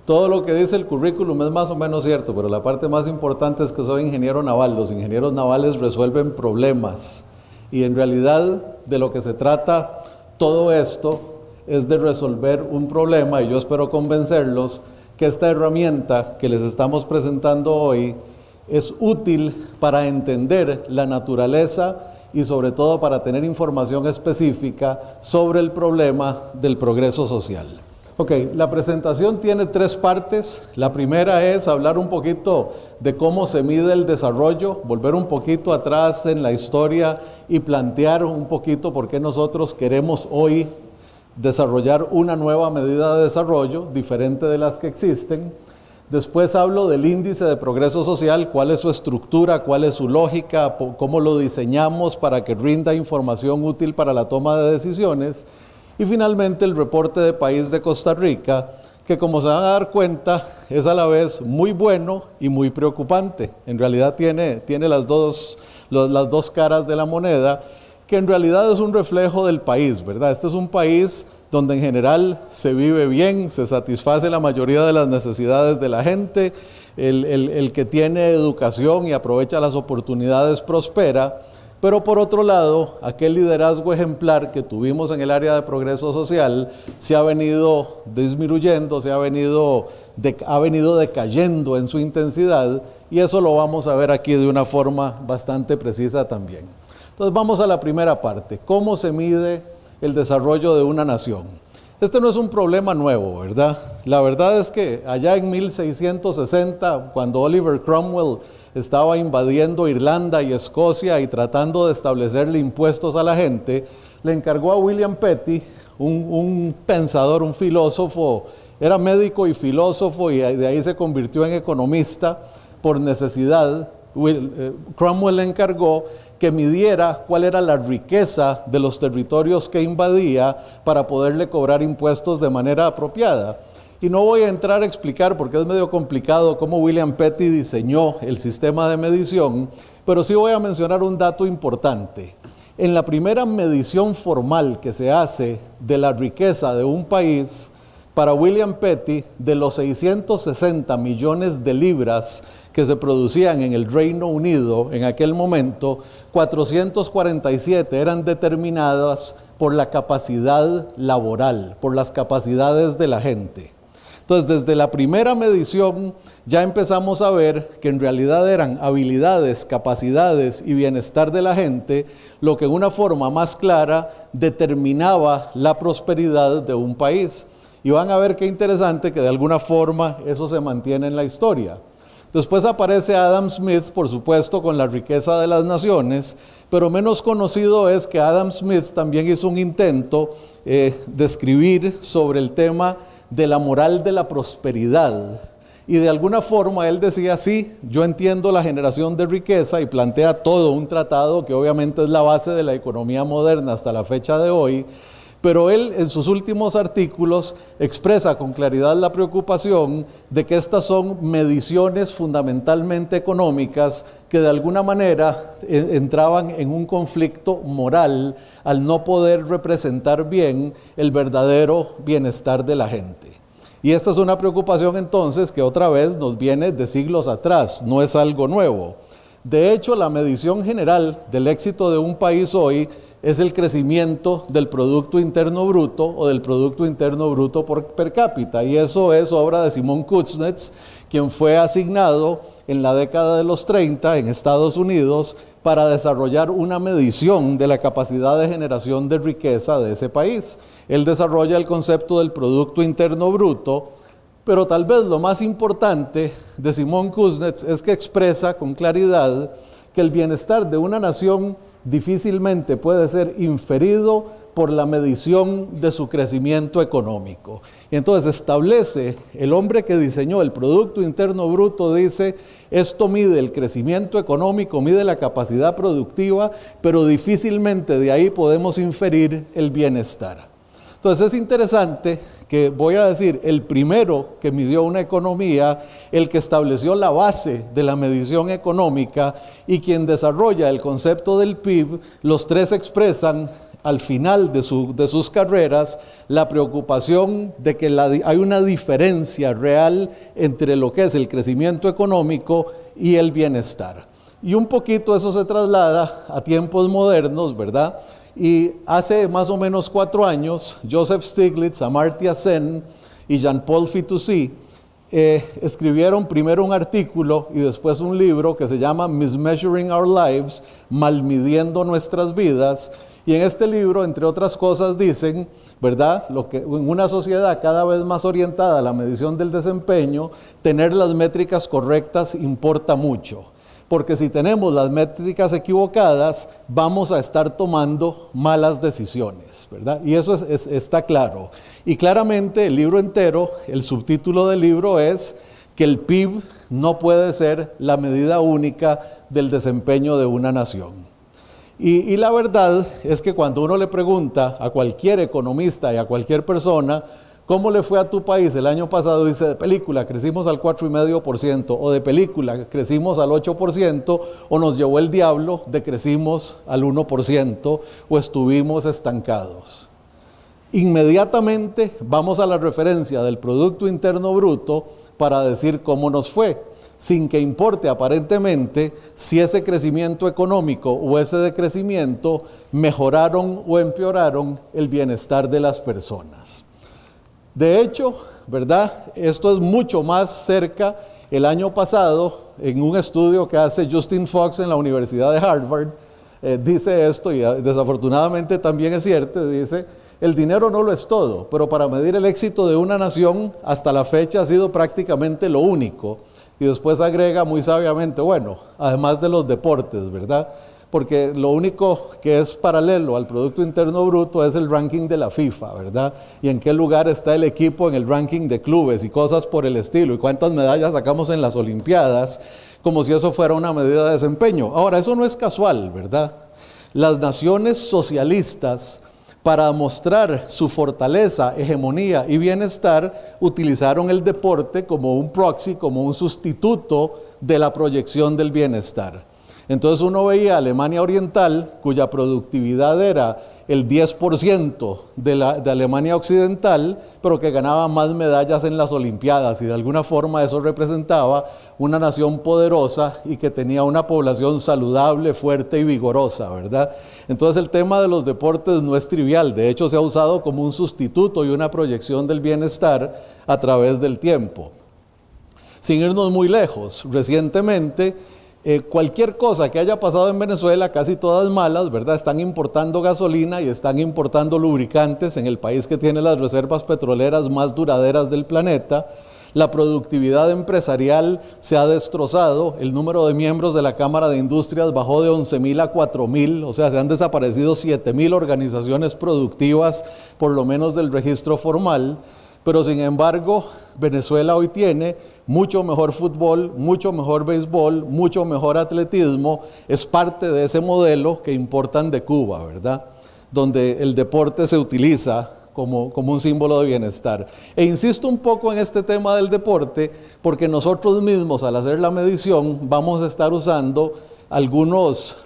Todo lo que dice el currículum es más o menos cierto, pero la parte más importante es que soy ingeniero naval. Los ingenieros navales resuelven problemas. Y en realidad de lo que se trata todo esto es de resolver un problema, y yo espero convencerlos que esta herramienta que les estamos presentando hoy es útil para entender la naturaleza y sobre todo para tener información específica sobre el problema del progreso social. Ok, la presentación tiene 3 partes. La primera es hablar un poquito de cómo se mide el desarrollo, volver un poquito atrás en la historia y plantear un poquito por qué nosotros queremos hoy desarrollar una nueva medida de desarrollo, diferente de las que existen. Después hablo del índice de progreso social, cuál es su estructura, cuál es su lógica, cómo lo diseñamos para que rinda información útil para la toma de decisiones. Y finalmente el reporte de país de Costa Rica, que como se van a dar cuenta, es a la vez muy bueno y muy preocupante. En realidad tiene las dos caras de la moneda, que en realidad es un reflejo del país, ¿verdad? Este es un país donde en general se vive bien, se satisface la mayoría de las necesidades de la gente, el que tiene educación y aprovecha las oportunidades prospera. Pero por otro lado, aquel liderazgo ejemplar que tuvimos en el área de progreso social se ha venido disminuyendo, ha venido decayendo en su intensidad, y eso lo vamos a ver aquí de una forma bastante precisa también. Entonces vamos a la primera parte, ¿cómo se mide el desarrollo de una nación? Este no es un problema nuevo, ¿verdad? La verdad es que allá en 1660, cuando Oliver Cromwell estaba invadiendo Irlanda y Escocia y tratando de establecerle impuestos a la gente, le encargó a William Petty, un pensador, un filósofo, era médico y filósofo, y de ahí se convirtió en economista por necesidad. Cromwell le encargó que midiera cuál era la riqueza de los territorios que invadía para poderle cobrar impuestos de manera apropiada. Y no voy a entrar a explicar, porque es medio complicado, cómo William Petty diseñó el sistema de medición, pero sí voy a mencionar un dato importante. En la primera medición formal que se hace de la riqueza de un país, para William Petty, de los 660 millones de libras que se producían en el Reino Unido en aquel momento, 447 eran determinadas por la capacidad laboral, por las capacidades de la gente. Entonces, desde la primera medición ya empezamos a ver que en realidad eran habilidades, capacidades y bienestar de la gente lo que en una forma más clara determinaba la prosperidad de un país. Y van a ver qué interesante que de alguna forma eso se mantiene en la historia. Después aparece Adam Smith, por supuesto, con la riqueza de las naciones, pero menos conocido es que Adam Smith también hizo un intento de escribir sobre el tema de la moral de la prosperidad. Y de alguna forma él decía, sí, yo entiendo la generación de riqueza, y plantea todo un tratado que obviamente es la base de la economía moderna hasta la fecha de hoy, pero él en sus últimos artículos expresa con claridad la preocupación de que estas son mediciones fundamentalmente económicas que de alguna manera entraban en un conflicto moral al no poder representar bien el verdadero bienestar de la gente. Y esta es una preocupación entonces que otra vez nos viene de siglos atrás, no es algo nuevo. De hecho, la medición general del éxito de un país hoy es el crecimiento del Producto Interno Bruto o del Producto Interno Bruto per cápita, y eso es obra de Simon Kuznets, quien fue asignado en la década de los 30 en Estados Unidos para desarrollar una medición de la capacidad de generación de riqueza de ese país. Él desarrolla el concepto del Producto Interno Bruto, pero tal vez lo más importante de Simon Kuznets es que expresa con claridad que el bienestar de una nación difícilmente puede ser inferido por la medición de su crecimiento económico. Y entonces establece, el hombre que diseñó el Producto Interno Bruto dice, esto mide el crecimiento económico, mide la capacidad productiva, pero difícilmente de ahí podemos inferir el bienestar. Entonces es interesante que voy a decir, el primero que midió una economía, el que estableció la base de la medición económica y quien desarrolla el concepto del PIB, los tres expresan al final de sus carreras la preocupación de que hay una diferencia real entre lo que es el crecimiento económico y el bienestar. Y un poquito eso se traslada a tiempos modernos, ¿verdad? Y hace más o menos 4 años, Joseph Stiglitz, Amartya Sen y Jean-Paul Fitoussi escribieron primero un artículo y después un libro que se llama Mismeasuring Our Lives, Malmidiendo Nuestras Vidas. Y en este libro, entre otras cosas, dicen, ¿verdad?, lo que en una sociedad cada vez más orientada a la medición del desempeño, tener las métricas correctas importa mucho. Porque si tenemos las métricas equivocadas, vamos a estar tomando malas decisiones, ¿verdad? Y eso está claro. Y claramente el libro entero, el subtítulo del libro es que el PIB no puede ser la medida única del desempeño de una nación. Y la verdad es que cuando uno le pregunta a cualquier economista y a cualquier persona, ¿cómo le fue a tu país el año pasado? Dice, de película crecimos al 4,5%, o de película crecimos al 8%, o nos llevó el diablo, decrecimos al 1%, o estuvimos estancados. Inmediatamente vamos a la referencia del Producto Interno Bruto para decir cómo nos fue, sin que importe aparentemente si ese crecimiento económico o ese decrecimiento mejoraron o empeoraron el bienestar de las personas. De hecho, ¿verdad?, esto es mucho más cerca. El año pasado, en un estudio que hace Justin Fox en la Universidad de Harvard, dice esto, y desafortunadamente también es cierto, dice, el dinero no lo es todo, pero para medir el éxito de una nación, hasta la fecha ha sido prácticamente lo único. Y después agrega muy sabiamente, bueno, además de los deportes, ¿verdad?, porque lo único que es paralelo al Producto Interno Bruto es el ranking de la FIFA, ¿verdad? Y en qué lugar está el equipo en el ranking de clubes y cosas por el estilo, y cuántas medallas sacamos en las Olimpiadas, como si eso fuera una medida de desempeño. Ahora, eso no es casual, ¿verdad? Las naciones socialistas, para mostrar su fortaleza, hegemonía y bienestar, utilizaron el deporte como un proxy, como un sustituto de la proyección del bienestar. Entonces uno veía a Alemania Oriental, cuya productividad era el 10% de Alemania Occidental, pero que ganaba más medallas en las Olimpiadas, y de alguna forma eso representaba una nación poderosa y que tenía una población saludable, fuerte y vigorosa, ¿verdad? Entonces el tema de los deportes no es trivial, de hecho se ha usado como un sustituto y una proyección del bienestar a través del tiempo. Sin irnos muy lejos, recientemente, cualquier cosa que haya pasado en Venezuela, casi todas malas, ¿verdad? Están importando gasolina y están importando lubricantes en el país que tiene las reservas petroleras más duraderas del planeta. La productividad empresarial se ha destrozado, el número de miembros de la Cámara de Industrias bajó de 11,000 a 4,000, o sea, se han desaparecido 7,000 organizaciones productivas, por lo menos del registro formal, pero sin embargo, Venezuela hoy tiene mucho mejor fútbol, mucho mejor béisbol, mucho mejor atletismo, es parte de ese modelo que importan de Cuba, ¿verdad? Donde el deporte se utiliza como un símbolo de bienestar. E insisto un poco en este tema del deporte, porque nosotros mismos al hacer la medición vamos a estar usando algunos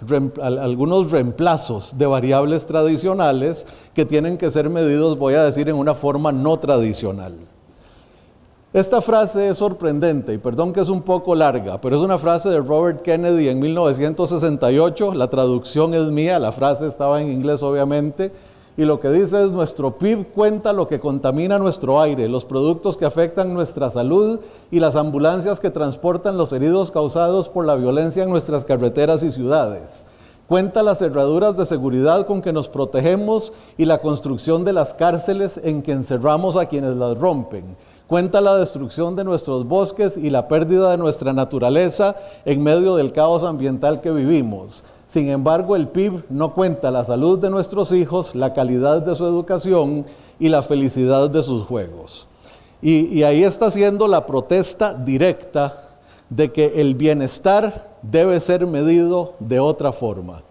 reemplazos de variables tradicionales que tienen que ser medidos, voy a decir, en una forma no tradicional. Esta frase es sorprendente, y perdón que es un poco larga, pero es una frase de Robert Kennedy en 1968, la traducción es mía, la frase estaba en inglés obviamente, y lo que dice es: nuestro PIB cuenta lo que contamina nuestro aire, los productos que afectan nuestra salud y las ambulancias que transportan los heridos causados por la violencia en nuestras carreteras y ciudades. Cuenta las cerraduras de seguridad con que nos protegemos y la construcción de las cárceles en que encerramos a quienes las rompen. Cuenta la destrucción de nuestros bosques y la pérdida de nuestra naturaleza en medio del caos ambiental que vivimos. Sin embargo, el PIB no cuenta la salud de nuestros hijos, la calidad de su educación y la felicidad de sus juegos. Y ahí está siendo la protesta directa de que el bienestar debe ser medido de otra forma.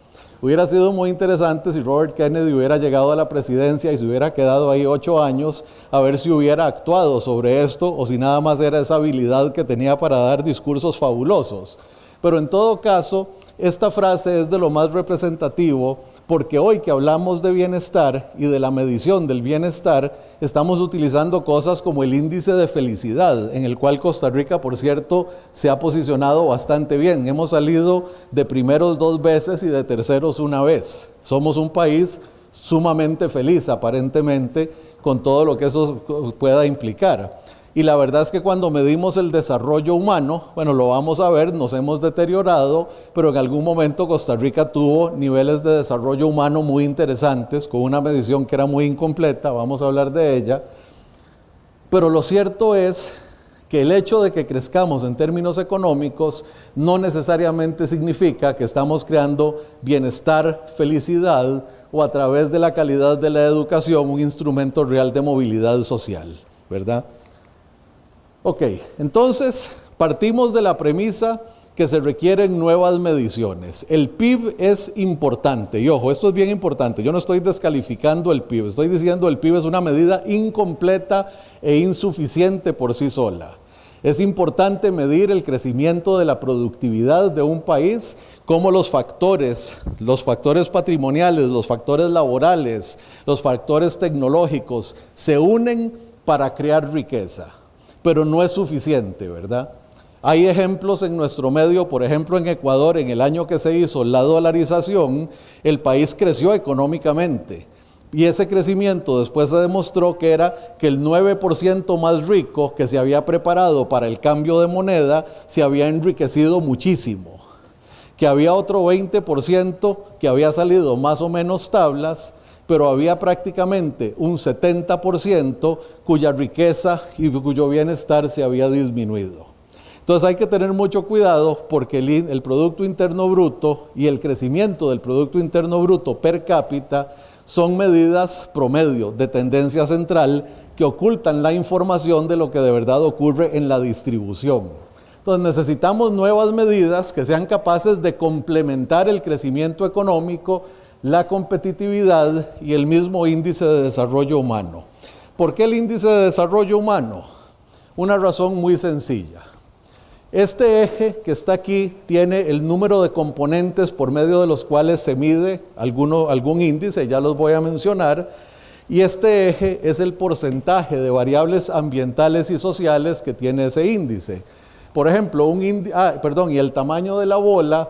Hubiera sido muy interesante si Robert Kennedy hubiera llegado a la presidencia y se hubiera quedado ahí 8 años, a ver si hubiera actuado sobre esto o si nada más era esa habilidad que tenía para dar discursos fabulosos. Pero en todo caso, esta frase es de lo más representativo, porque hoy que hablamos de bienestar y de la medición del bienestar, estamos utilizando cosas como el índice de felicidad, en el cual Costa Rica, por cierto, se ha posicionado bastante bien. Hemos salido de primeros 2 veces y de terceros 1 vez. Somos un país sumamente feliz, aparentemente, con todo lo que eso pueda implicar. Y la verdad es que cuando medimos el desarrollo humano, bueno, lo vamos a ver, nos hemos deteriorado, pero en algún momento Costa Rica tuvo niveles de desarrollo humano muy interesantes, con una medición que era muy incompleta, vamos a hablar de ella. Pero lo cierto es que el hecho de que crezcamos en términos económicos no necesariamente significa que estamos creando bienestar, felicidad, o a través de la calidad de la educación, un instrumento real de movilidad social, ¿verdad? Ok, entonces partimos de la premisa que se requieren nuevas mediciones. El PIB es importante, y ojo, esto es bien importante, yo no estoy descalificando el PIB, estoy diciendo el PIB es una medida incompleta e insuficiente por sí sola. Es importante medir el crecimiento de la productividad de un país, cómo los factores patrimoniales, los factores laborales, los factores tecnológicos se unen para crear riqueza. Pero no es suficiente, ¿verdad? Hay ejemplos en nuestro medio, por ejemplo en Ecuador, en el año que se hizo la dolarización, el país creció económicamente. Y ese crecimiento después se demostró que era que el 9% más rico que se había preparado para el cambio de moneda se había enriquecido muchísimo. Que había otro 20% que había salido más o menos tablas, pero había prácticamente un 70% cuya riqueza y cuyo bienestar se había disminuido. Entonces hay que tener mucho cuidado porque el Producto Interno Bruto y el crecimiento del Producto Interno Bruto per cápita son medidas promedio de tendencia central que ocultan la información de lo que de verdad ocurre en la distribución. Entonces necesitamos nuevas medidas que sean capaces de complementar el crecimiento económico, la competitividad y el mismo índice de desarrollo humano. ¿Por qué el índice de desarrollo humano? Una razón muy sencilla. Este eje que está aquí tiene el número de componentes por medio de los cuales se mide algún índice, ya los voy a mencionar, y este eje es el porcentaje de variables ambientales y sociales que tiene ese índice. Por ejemplo, y el tamaño de la bola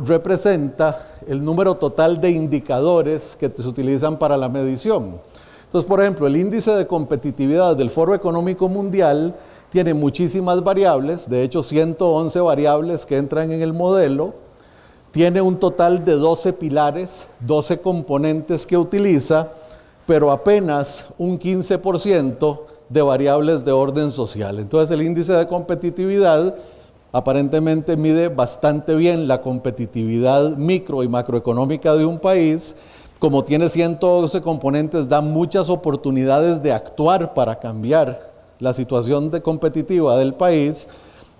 representa el número total de indicadores que se utilizan para la medición. Entonces, por ejemplo, el índice de competitividad del Foro Económico Mundial tiene muchísimas variables, de hecho 111 variables que entran en el modelo, tiene un total de 12 pilares, 12 componentes que utiliza, pero apenas un 15% de variables de orden social. Entonces el índice de competitividad aparentemente mide bastante bien la competitividad micro y macroeconómica de un país. Como tiene 112 componentes, da muchas oportunidades de actuar para cambiar la situación competitiva del país,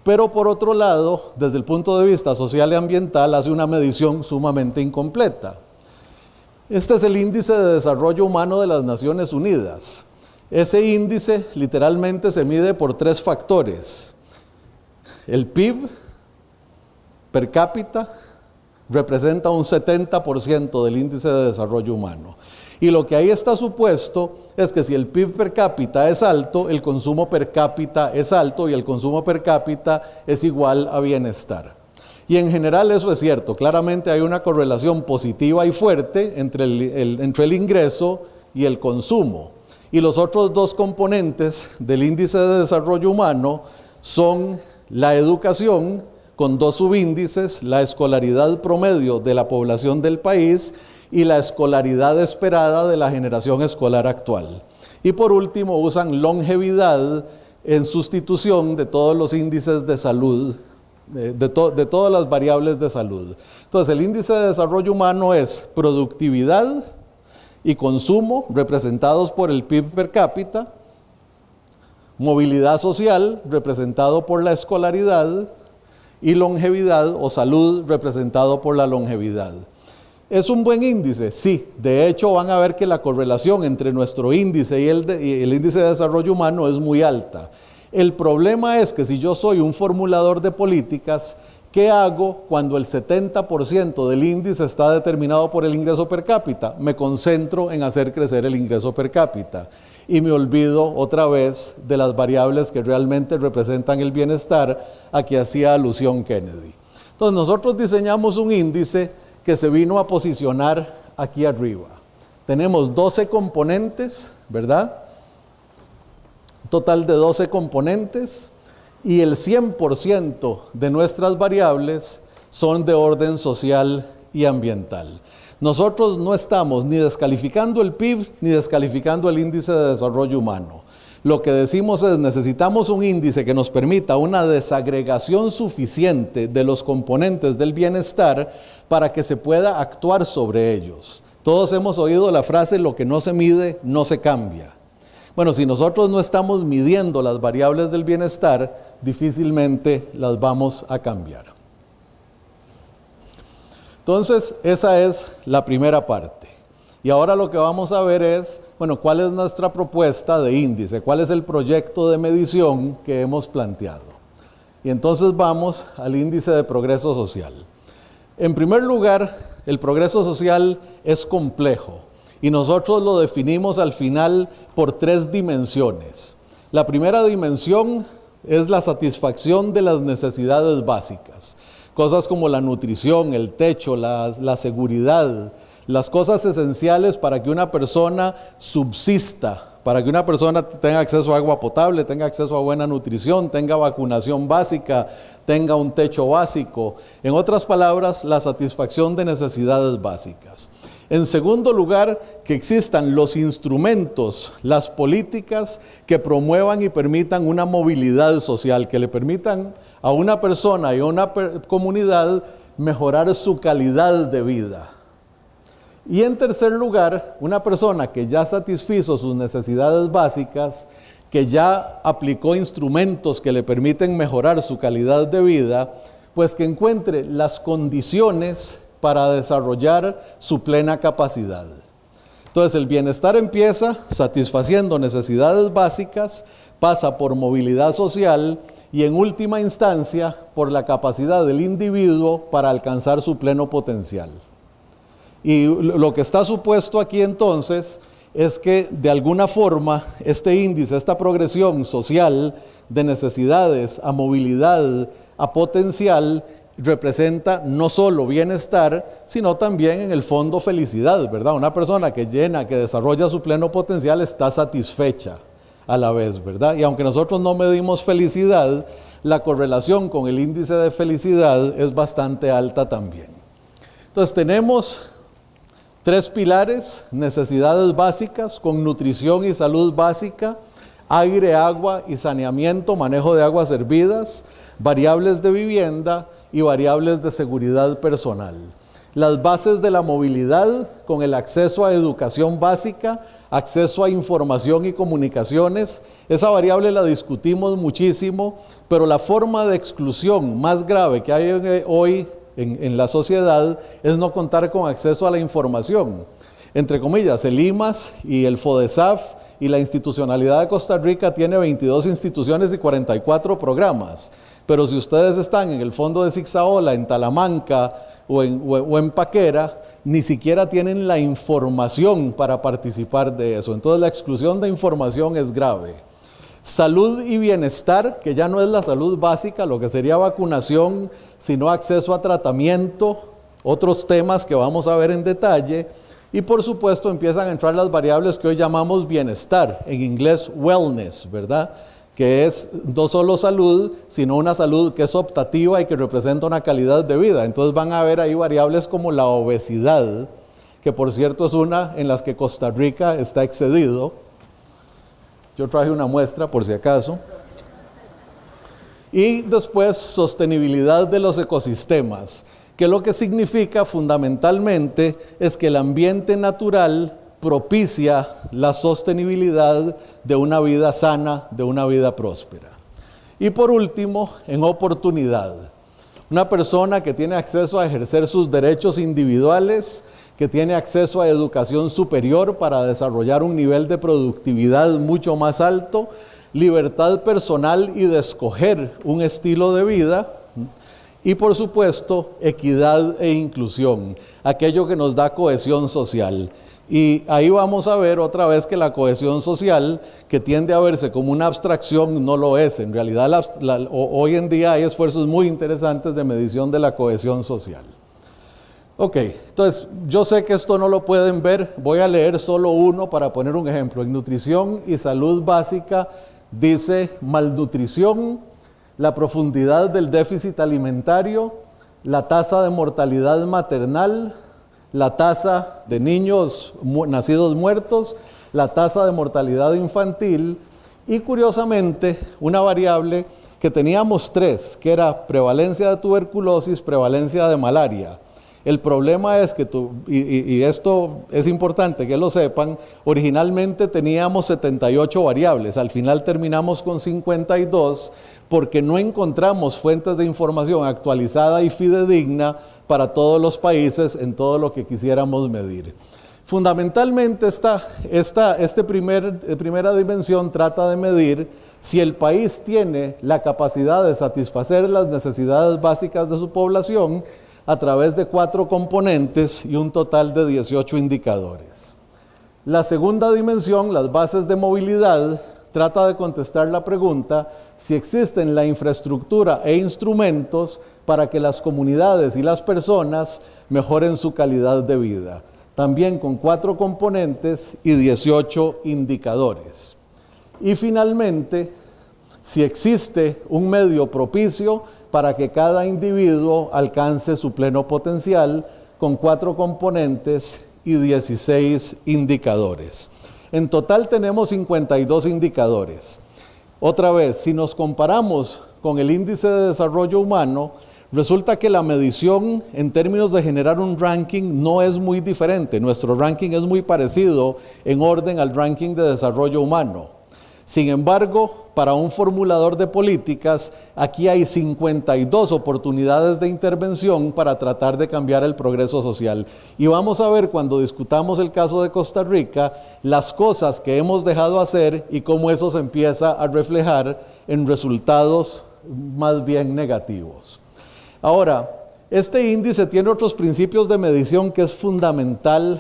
pero por otro lado, desde el punto de vista social y ambiental, hace una medición sumamente incompleta. Este es el índice de desarrollo humano de las Naciones Unidas. Ese índice literalmente se mide por 3 factores. El PIB per cápita representa un 70% del índice de desarrollo humano. Y lo que ahí está supuesto es que si el PIB per cápita es alto, el consumo per cápita es alto y el consumo per cápita es igual a bienestar. Y en general eso es cierto, claramente hay una correlación positiva y fuerte entre el ingreso y el consumo. Y los otros 2 componentes del índice de desarrollo humano son la educación, con 2 subíndices, la escolaridad promedio de la población del país y la escolaridad esperada de la generación escolar actual. Y por último usan longevidad en sustitución de todos los índices de salud, de todas las variables de salud. Entonces el índice de desarrollo humano es productividad y consumo representados por el PIB per cápita, movilidad social representado por la escolaridad y longevidad o salud representado por la longevidad. ¿Es un buen índice? Sí, de hecho van a ver que la correlación entre nuestro índice y el índice de desarrollo humano es muy alta. El problema es que si yo soy un formulador de políticas, ¿Qué hago cuando el 70% del índice está determinado por el ingreso per cápita? Me concentro en hacer crecer el ingreso per cápita y me olvido otra vez de las variables que realmente representan el bienestar a que hacía alusión Kennedy. Entonces nosotros diseñamos un índice que se vino a posicionar aquí arriba. Tenemos 12 componentes, ¿verdad? Total de 12 componentes. Y el 100% de nuestras variables son de orden social y ambiental. Nosotros no estamos ni descalificando el PIB ni descalificando el índice de desarrollo humano. Lo que decimos es necesitamos un índice que nos permita una desagregación suficiente de los componentes del bienestar para que se pueda actuar sobre ellos. Todos hemos oído la frase, lo que no se mide, no se cambia. Bueno, si nosotros no estamos midiendo las variables del bienestar, difícilmente las vamos a cambiar. Entonces, esa es la primera parte. Y ahora lo que vamos a ver es, bueno, ¿cuál es nuestra propuesta de índice? ¿Cuál es el proyecto de medición que hemos planteado? Y entonces vamos al índice de progreso social. En primer lugar, el progreso social es complejo. Y nosotros lo definimos al final por 3 dimensiones. La primera dimensión es la satisfacción de las necesidades básicas. Cosas como la nutrición, el techo, la seguridad, las cosas esenciales para que una persona subsista, para que una persona tenga acceso a agua potable, tenga acceso a buena nutrición, tenga vacunación básica, tenga un techo básico. En otras palabras, la satisfacción de necesidades básicas. En segundo lugar, que existan los instrumentos, las políticas que promuevan y permitan una movilidad social, que le permitan a una persona y a una comunidad mejorar su calidad de vida. Y en tercer lugar, una persona que ya satisfizo sus necesidades básicas, que ya aplicó instrumentos que le permiten mejorar su calidad de vida, pues que encuentre las condiciones para desarrollar su plena capacidad. Entonces el bienestar empieza satisfaciendo necesidades básicas, pasa por movilidad social y en última instancia por la capacidad del individuo para alcanzar su pleno potencial. Y lo que está supuesto aquí entonces es que de alguna forma este índice, esta progresión social de necesidades a movilidad, a potencial, representa no solo bienestar, sino también en el fondo felicidad, ¿verdad? Una persona que llena, que desarrolla su pleno potencial está satisfecha a la vez, ¿verdad? Y aunque nosotros no medimos felicidad, la correlación con el índice de felicidad es bastante alta también. Entonces tenemos 3 pilares: necesidades básicas con nutrición y salud básica, aire, agua y saneamiento, manejo de aguas hervidas, variables de vivienda y variables de seguridad personal. Las bases de la movilidad con el acceso a educación básica, acceso a información y comunicaciones. Esa variable la discutimos muchísimo, pero la forma de exclusión más grave que hay hoy en la sociedad es no contar con acceso a la información. Entre comillas, el IMAS y el FODESAF y la institucionalidad de Costa Rica tiene 22 instituciones y 44 programas. Pero si ustedes están en el fondo de Zixaola, en Talamanca o en Paquera, ni siquiera tienen la información para participar de eso. Entonces la exclusión de información es grave. Salud y bienestar, que ya no es la salud básica, lo que sería vacunación, sino acceso a tratamiento, otros temas que vamos a ver en detalle. Y por supuesto empiezan a entrar las variables que hoy llamamos bienestar, en inglés wellness, ¿verdad? Que es no solo salud, sino una salud que es optativa y que representa una calidad de vida. Entonces van a ver ahí variables como la obesidad, que por cierto es una en las que Costa Rica está excedido. Yo traje una muestra por si acaso. Y después sostenibilidad de los ecosistemas, que lo que significa fundamentalmente es que el ambiente natural propicia la sostenibilidad de una vida sana, de una vida próspera. Y por último, en oportunidad. Una persona que tiene acceso a ejercer sus derechos individuales, que tiene acceso a educación superior para desarrollar un nivel de productividad mucho más alto, libertad personal y de escoger un estilo de vida, Y por supuesto, equidad e inclusión, aquello que nos da cohesión social. Y ahí vamos a ver otra vez que la cohesión social, que tiende a verse como una abstracción, no lo es. En realidad, hoy en día hay esfuerzos muy interesantes de medición de la cohesión social. Ok, entonces yo sé que esto no lo pueden ver, voy a leer solo uno para poner un ejemplo. En nutrición y salud básica dice malnutrición, la profundidad del déficit alimentario, la tasa de mortalidad maternal, la tasa de niños nacidos muertos, la tasa de mortalidad infantil y curiosamente una variable que teníamos tres, que era prevalencia de tuberculosis, prevalencia de malaria. El problema es que, y esto es importante que lo sepan, originalmente teníamos 78 variables, al final terminamos con 52 porque no encontramos fuentes de información actualizada y fidedigna para todos los países en todo lo que quisiéramos medir. Fundamentalmente esta primera dimensión trata de medir si el país tiene la capacidad de satisfacer las necesidades básicas de su población a través de 4 componentes y un total de 18 indicadores. La segunda dimensión, las bases de movilidad, trata de contestar la pregunta si existen la infraestructura e instrumentos para que las comunidades y las personas mejoren su calidad de vida. También con 4 componentes y 18 indicadores. Y finalmente, si existe un medio propicio para que cada individuo alcance su pleno potencial con 4 componentes y 16 indicadores. En total tenemos 52 indicadores. Otra vez, si nos comparamos con el índice de desarrollo humano, resulta que la medición en términos de generar un ranking no es muy diferente. Nuestro ranking es muy parecido en orden al ranking de desarrollo humano. Sin embargo, para un formulador de políticas, aquí hay 52 oportunidades de intervención para tratar de cambiar el progreso social. Y vamos a ver cuando discutamos el caso de Costa Rica, las cosas que hemos dejado hacer y cómo eso se empieza a reflejar en resultados más bien negativos. Ahora, este índice tiene otros principios de medición que es fundamental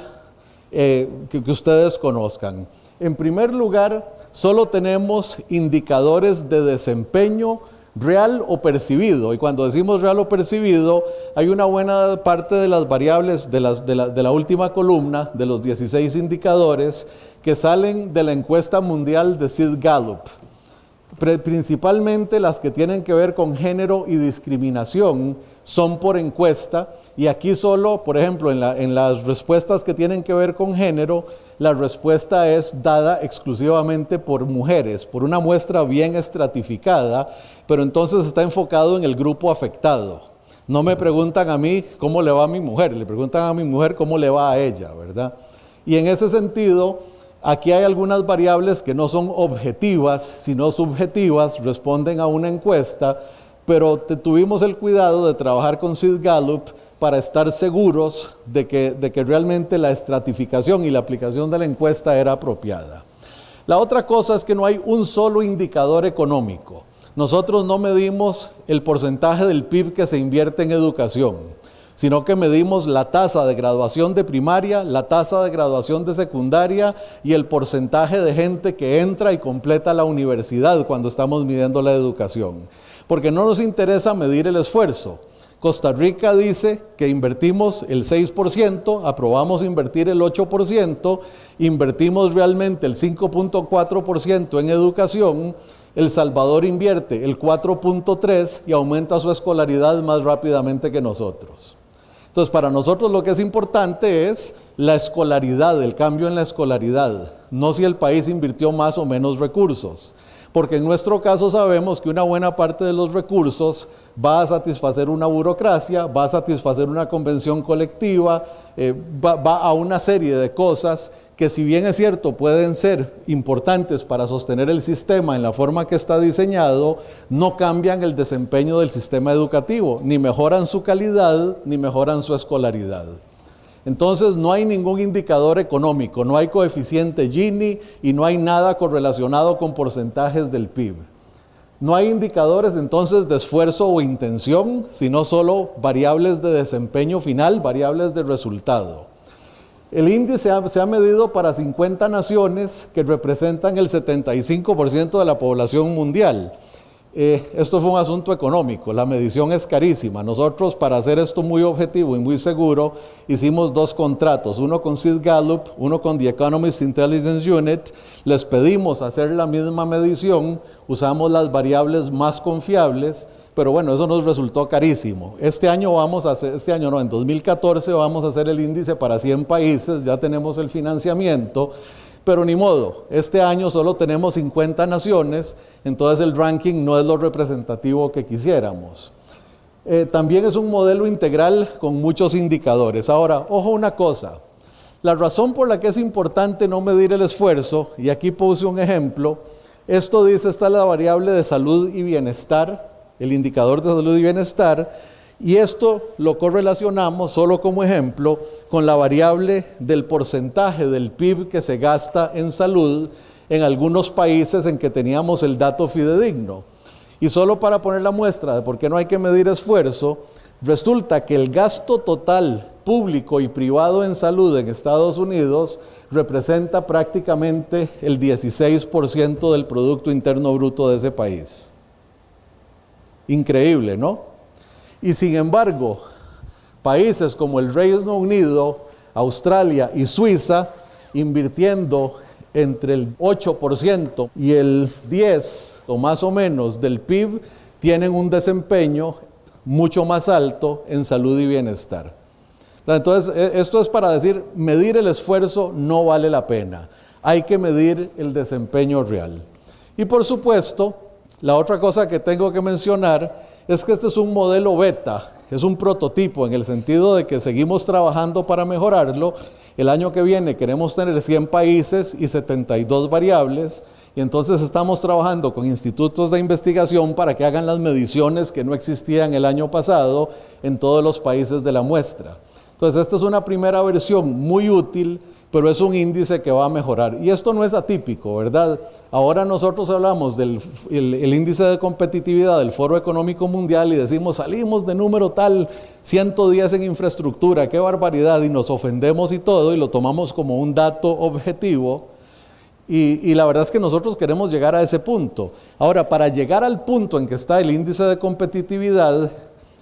que ustedes conozcan. En primer lugar, solo tenemos indicadores de desempeño real o percibido. Y cuando decimos real o percibido, hay una buena parte de las variables de la última columna, de los 16 indicadores, que salen de la encuesta mundial de Sid Gallup. Principalmente las que tienen que ver con género y discriminación son por encuesta. Y aquí solo, por ejemplo, en las respuestas que tienen que ver con género, la respuesta es dada exclusivamente por mujeres, por una muestra bien estratificada, pero entonces está enfocado en el grupo afectado. No me preguntan a mí cómo le va a mi mujer, le preguntan a mi mujer cómo le va a ella, ¿verdad? Y en ese sentido, aquí hay algunas variables que no son objetivas, sino subjetivas, responden a una encuesta, pero tuvimos el cuidado de trabajar con Sid Gallup para estar seguros de que realmente la estratificación y la aplicación de la encuesta era apropiada. La otra cosa es que no hay un solo indicador económico. Nosotros no medimos el porcentaje del PIB que se invierte en educación, sino que medimos la tasa de graduación de primaria, la tasa de graduación de secundaria y el porcentaje de gente que entra y completa la universidad cuando estamos midiendo la educación. Porque no nos interesa medir el esfuerzo. Costa Rica dice que invertimos el 6%, aprobamos invertir el 8%, invertimos realmente el 5.4% en educación, El Salvador invierte el 4.3% y aumenta su escolaridad más rápidamente que nosotros. Entonces, para nosotros lo que es importante es la escolaridad, el cambio en la escolaridad, no si el país invirtió más o menos recursos. Porque en nuestro caso sabemos que una buena parte de los recursos va a satisfacer una burocracia, va a satisfacer una convención colectiva, va a una serie de cosas que, si bien es cierto, pueden ser importantes para sostener el sistema en la forma que está diseñado, no cambian el desempeño del sistema educativo, ni mejoran su calidad, ni mejoran su escolaridad. Entonces no hay ningún indicador económico, no hay coeficiente Gini y no hay nada correlacionado con porcentajes del PIB. No hay indicadores entonces de esfuerzo o intención, sino solo variables de desempeño final, variables de resultado. El índice se ha medido para 50 naciones que representan el 75% de la población mundial. Esto fue un asunto económico, la medición es carísima. Nosotros, para hacer esto muy objetivo y muy seguro, hicimos 2 contratos, uno con Sid Gallup, uno con The Economist Intelligence Unit. Les pedimos hacer la misma medición, usamos las variables más confiables, pero bueno, eso nos resultó carísimo. En 2014 vamos a hacer el índice para 100 países, ya tenemos el financiamiento, pero ni modo, este año solo tenemos 50 naciones, entonces el ranking no es lo representativo que quisiéramos. También es un modelo integral con muchos indicadores. Ahora, ojo una cosa, la razón por la que es importante no medir el esfuerzo, y aquí puse un ejemplo, esto dice, está la variable de salud y bienestar, el indicador de salud y bienestar, y esto lo correlacionamos, solo como ejemplo, con la variable del porcentaje del PIB que se gasta en salud en algunos países en que teníamos el dato fidedigno. Y solo para poner la muestra de por qué no hay que medir esfuerzo, resulta que el gasto total público y privado en salud en Estados Unidos representa prácticamente el 16% del Producto Interno Bruto de ese país. Increíble, ¿no? Y sin embargo, países como el Reino Unido, Australia y Suiza, invirtiendo entre el 8% y el 10% o más o menos del PIB, tienen un desempeño mucho más alto en salud y bienestar. Entonces, esto es para decir, medir el esfuerzo no vale la pena. Hay que medir el desempeño real. Y por supuesto, la otra cosa que tengo que mencionar es que este es un modelo beta, es un prototipo en el sentido de que seguimos trabajando para mejorarlo. El año que viene queremos tener 100 países y 72 variables, y entonces estamos trabajando con institutos de investigación para que hagan las mediciones que no existían el año pasado en todos los países de la muestra. Entonces esta es una primera versión muy útil, pero es un índice que va a mejorar. Y esto no es atípico, ¿verdad? Ahora nosotros hablamos del índice de competitividad del Foro Económico Mundial y decimos, salimos de número tal, 110 en infraestructura, qué barbaridad, y nos ofendemos y todo, y lo tomamos como un dato objetivo. Y la verdad es que nosotros queremos llegar a ese punto. Ahora, para llegar al punto en que está el índice de competitividad,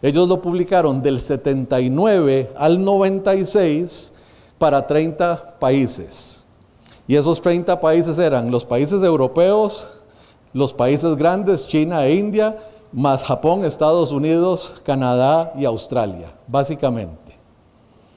ellos lo publicaron del 79 al 96 para 30 países. Y esos 30 países eran los países europeos, los países grandes, China e India, más Japón, Estados Unidos, Canadá y Australia, básicamente.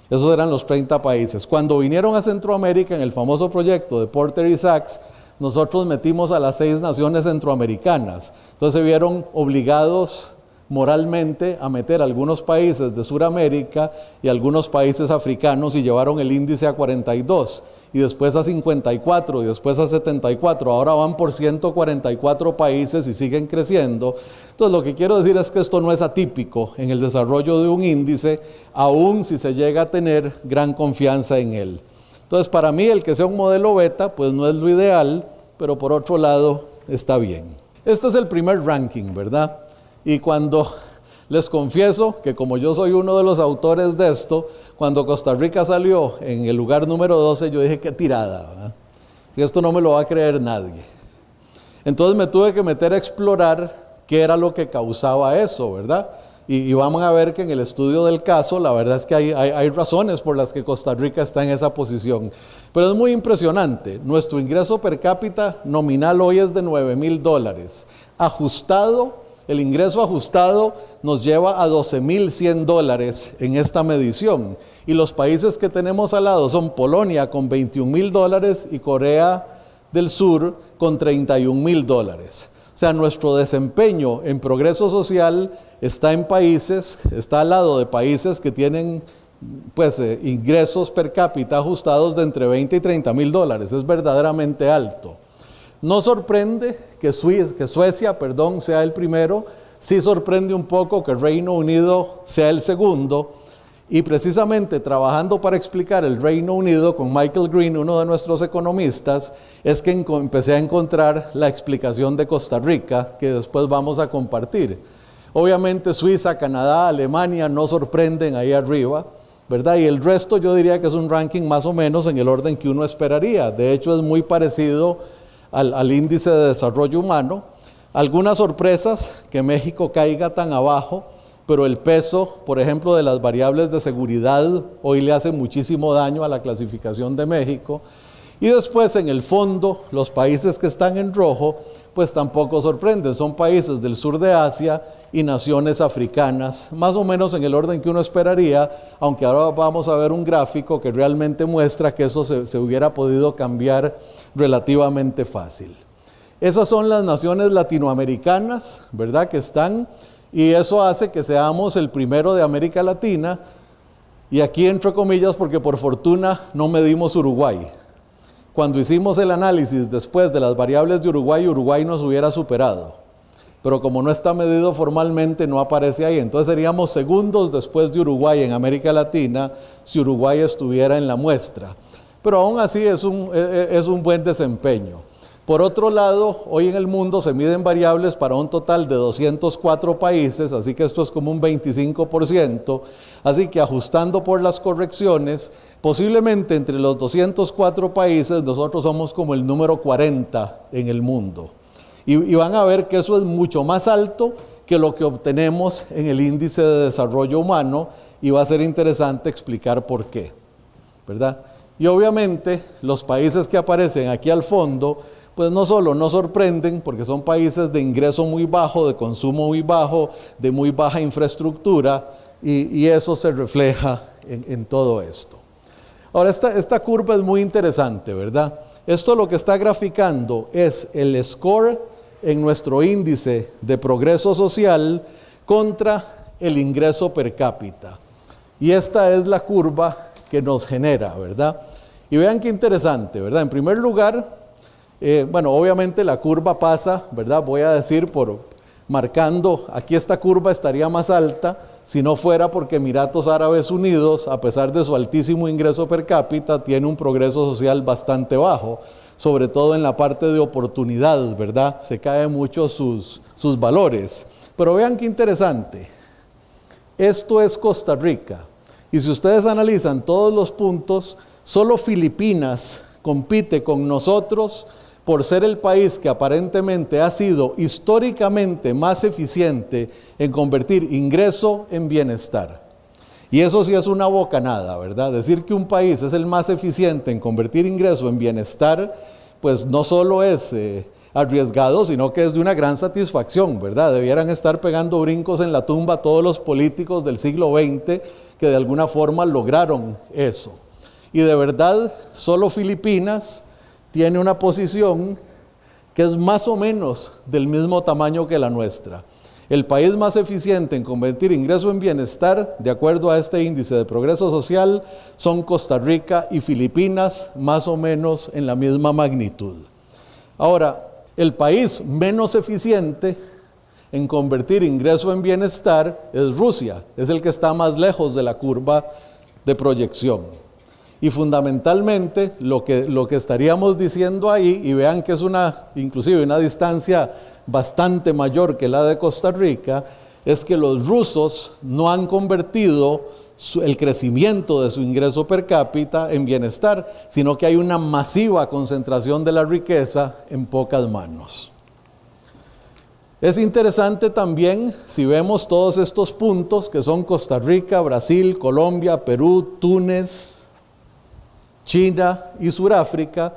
Esos eran los 30 países. Cuando vinieron a Centroamérica en el famoso proyecto de Porter y Sachs, nosotros metimos a las 6 naciones centroamericanas. Entonces se vieron obligados moralmente a meter algunos países de Sudamérica y algunos países africanos y llevaron el índice a 42 y después a 54 y después a 74, ahora van por 144 países y siguen creciendo. Entonces lo que quiero decir es que esto no es atípico en el desarrollo de un índice, aun si se llega a tener gran confianza en él. Entonces para mí el que sea un modelo beta pues no es lo ideal, pero por otro lado está bien. Este es el primer ranking, ¿verdad? Y cuando les confieso que como yo soy uno de los autores de esto, cuando Costa Rica salió en el lugar número 12, yo dije, qué tirada, ¿verdad? Y esto no me lo va a creer nadie. Entonces me tuve que meter a explorar qué era lo que causaba eso, ¿verdad? Y vamos a ver que en el estudio del caso, la verdad es que hay razones por las que Costa Rica está en esa posición. Pero es muy impresionante. Nuestro ingreso per cápita nominal hoy es de $9,000. Ajustado, el ingreso ajustado nos lleva a $12,100 en esta medición. Y los países que tenemos al lado son Polonia con $21,000 y Corea del Sur con $31,000. O sea, nuestro desempeño en progreso social está al lado de países que tienen ingresos per cápita ajustados de entre $20,000 y $30,000. Es verdaderamente alto. No sorprende que Suecia sea el primero, sí sorprende un poco que Reino Unido sea el segundo, Y precisamente trabajando para explicar el Reino Unido con Michael Green, uno de nuestros economistas, es que empecé a encontrar la explicación de Costa Rica, que después vamos a compartir. Obviamente Suiza, Canadá, Alemania no sorprenden ahí arriba, ¿verdad? Y el resto yo diría que es un ranking más o menos en el orden que uno esperaría. De hecho es muy parecido al índice de desarrollo humano. Algunas sorpresas, que México caiga tan abajo, pero el peso, por ejemplo, de las variables de seguridad hoy le hace muchísimo daño a la clasificación de México. Y después, en el fondo, los países que están en rojo, pues tampoco sorprenden. Son países del sur de Asia y naciones africanas, más o menos en el orden que uno esperaría, aunque ahora vamos a ver un gráfico que realmente muestra que eso se hubiera podido cambiar relativamente fácil. Esas son las naciones latinoamericanas, ¿verdad?, que están... Y eso hace que seamos el primero de América Latina, y aquí entre comillas porque por fortuna no medimos Uruguay. Cuando hicimos el análisis después de las variables de Uruguay, Uruguay nos hubiera superado. Pero como no está medido formalmente, no aparece ahí. Entonces seríamos segundos después de Uruguay en América Latina si Uruguay estuviera en la muestra. Pero aún así es un buen desempeño. Por otro lado, hoy en el mundo se miden variables para un total de 204 países, así que esto es como un 25%, así que ajustando por las correcciones, posiblemente entre los 204 países nosotros somos como el número 40 en el mundo. Y van a ver que eso es mucho más alto que lo que obtenemos en el índice de desarrollo humano, y va a ser interesante explicar por qué, ¿verdad? Y obviamente los países que aparecen aquí al fondo, pues no solo no sorprenden porque son países de ingreso muy bajo, de consumo muy bajo, de muy baja infraestructura, y eso se refleja en todo esto. Ahora, esta curva es muy interesante, ¿verdad? Esto lo que está graficando es el score en nuestro índice de progreso social contra el ingreso per cápita. Y esta es la curva que nos genera, ¿verdad? Y vean qué interesante, ¿verdad? En primer lugar, bueno, obviamente la curva pasa, ¿verdad? Voy a decir marcando, aquí esta curva estaría más alta si no fuera porque Emiratos Árabes Unidos, a pesar de su altísimo ingreso per cápita, tiene un progreso social bastante bajo, sobre todo en la parte de oportunidad, ¿verdad? Se caen mucho sus valores. Pero vean qué interesante, esto es Costa Rica, y si ustedes analizan todos los puntos, solo Filipinas compite con nosotros por ser el país que aparentemente ha sido históricamente más eficiente en convertir ingreso en bienestar. Y eso sí es una bocanada, ¿verdad? Decir que un país es el más eficiente en convertir ingreso en bienestar, pues no solo es arriesgado, sino que es de una gran satisfacción, ¿verdad? Debieran estar pegando brincos en la tumba todos los políticos del siglo XX que de alguna forma lograron eso. Y de verdad, solo Filipinas tiene una posición que es más o menos del mismo tamaño que la nuestra. El país más eficiente en convertir ingreso en bienestar, de acuerdo a este índice de progreso social, son Costa Rica y Filipinas, más o menos en la misma magnitud. Ahora, el país menos eficiente en convertir ingreso en bienestar es Rusia, es el que está más lejos de la curva de proyección. Y fundamentalmente lo que estaríamos diciendo ahí, y vean que es inclusive una distancia bastante mayor que la de Costa Rica, es que los rusos no han convertido el crecimiento de su ingreso per cápita en bienestar, sino que hay una masiva concentración de la riqueza en pocas manos. Es interesante también, si vemos todos estos puntos que son Costa Rica, Brasil, Colombia, Perú, Túnez, China y Sudáfrica,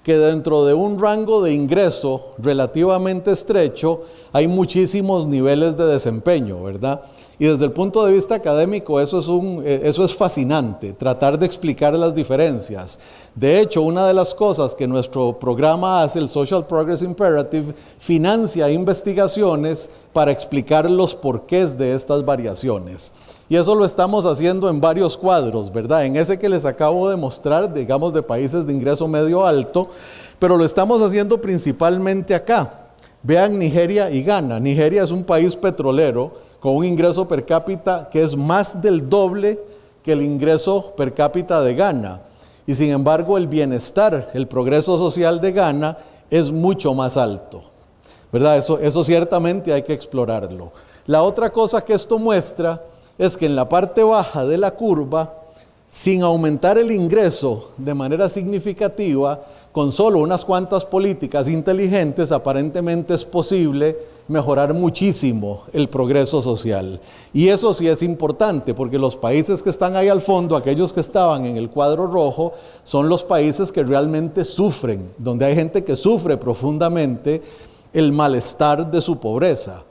que dentro de un rango de ingreso relativamente estrecho hay muchísimos niveles de desempeño, ¿verdad? Y desde el punto de vista académico eso es fascinante, tratar de explicar las diferencias. De hecho, una de las cosas que nuestro programa hace, el Social Progress Imperative, financia investigaciones para explicar los porqués de estas variaciones. Y eso lo estamos haciendo en varios cuadros, ¿verdad? En ese que les acabo de mostrar, digamos, de países de ingreso medio alto, pero lo estamos haciendo principalmente acá. Vean Nigeria y Ghana. Nigeria es un país petrolero con un ingreso per cápita que es más del doble que el ingreso per cápita de Ghana. Y sin embargo, el bienestar, el progreso social de Ghana es mucho más alto, ¿verdad? Eso ciertamente hay que explorarlo. La otra cosa que esto muestra es que en la parte baja de la curva, sin aumentar el ingreso de manera significativa, con solo unas cuantas políticas inteligentes, aparentemente es posible mejorar muchísimo el progreso social. Y eso sí es importante, porque los países que están ahí al fondo, aquellos que estaban en el cuadro rojo, son los países que realmente sufren, donde hay gente que sufre profundamente el malestar de su pobreza.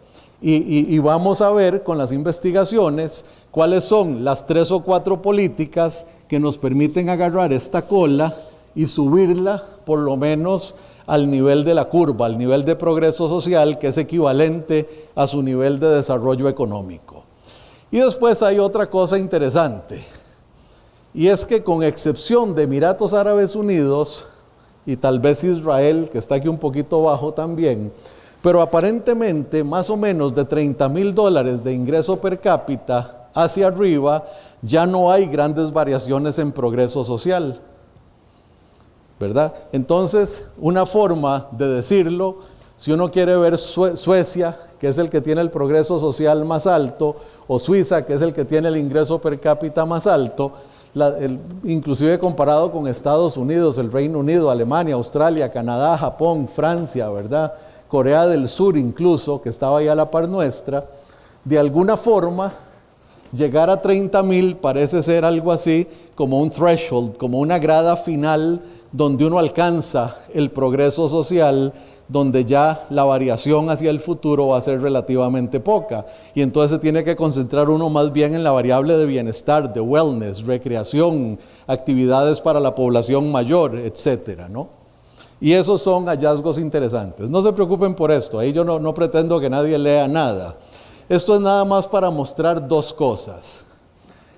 Y vamos a ver con las investigaciones cuáles son las 3 o 4 políticas que nos permiten agarrar esta cola y subirla por lo menos al nivel de la curva, al nivel de progreso social, que es equivalente a su nivel de desarrollo económico. Y después hay otra cosa interesante, y es que con excepción de Emiratos Árabes Unidos y tal vez Israel, que está aquí un poquito bajo también, pero aparentemente más o menos de $30,000 de ingreso per cápita hacia arriba, ya no hay grandes variaciones en progreso social, ¿verdad? Entonces, una forma de decirlo, si uno quiere ver Suecia, que es el que tiene el progreso social más alto, o Suiza, que es el que tiene el ingreso per cápita más alto, inclusive comparado con Estados Unidos, el Reino Unido, Alemania, Australia, Canadá, Japón, Francia, ¿verdad? Corea del Sur incluso, que estaba ahí a la par nuestra, de alguna forma, llegar a 30,000 parece ser algo así como un threshold, como una grada final donde uno alcanza el progreso social, donde ya la variación hacia el futuro va a ser relativamente poca. Y entonces se tiene que concentrar uno más bien en la variable de bienestar, de wellness, recreación, actividades para la población mayor, etcétera, ¿no? Y esos son hallazgos interesantes. No se preocupen por esto, ahí yo no pretendo que nadie lea nada. Esto es nada más para mostrar 2 cosas.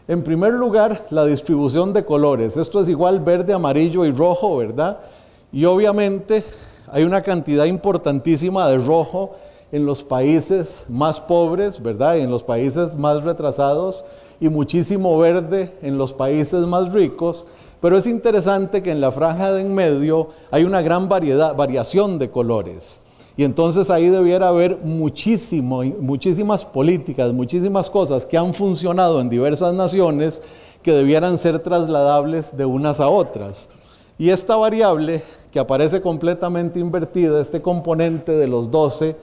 En primer lugar, la distribución de colores. Esto es igual verde, amarillo y rojo, ¿verdad? Y obviamente hay una cantidad importantísima de rojo en los países más pobres, ¿verdad? Y en los países más retrasados, y muchísimo verde en los países más ricos. Pero es interesante que en la franja de en medio hay una gran variación de colores. Y entonces ahí debiera haber muchísimas políticas, muchísimas cosas que han funcionado en diversas naciones que debieran ser trasladables de unas a otras. Y esta variable que aparece completamente invertida, este componente de los 12,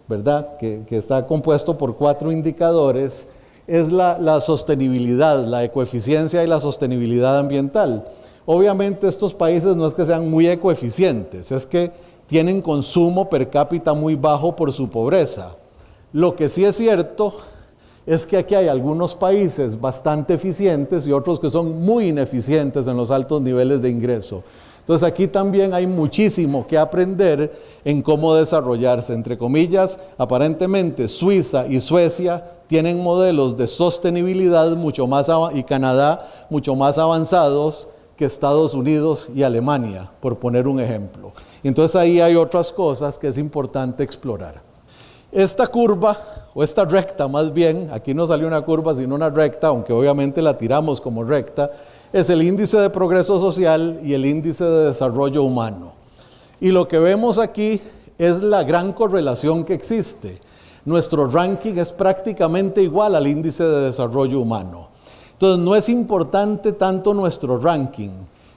¿verdad? Que está compuesto por 4 indicadores, es la sostenibilidad, la ecoeficiencia y la sostenibilidad ambiental. Obviamente estos países no es que sean muy ecoeficientes, es que tienen consumo per cápita muy bajo por su pobreza. Lo que sí es cierto es que aquí hay algunos países bastante eficientes y otros que son muy ineficientes en los altos niveles de ingreso. Entonces aquí también hay muchísimo que aprender en cómo desarrollarse. Entre comillas, aparentemente Suiza y Suecia tienen modelos de sostenibilidad y Canadá mucho más avanzados que Estados Unidos y Alemania, por poner un ejemplo. Entonces ahí hay otras cosas que es importante explorar. Esta curva, o esta recta más bien, aquí no salió una curva sino una recta, aunque obviamente la tiramos como recta, es el índice de progreso social y el índice de desarrollo humano. Y lo que vemos aquí es la gran correlación que existe. Nuestro ranking es prácticamente igual al índice de desarrollo humano. Entonces no es importante tanto nuestro ranking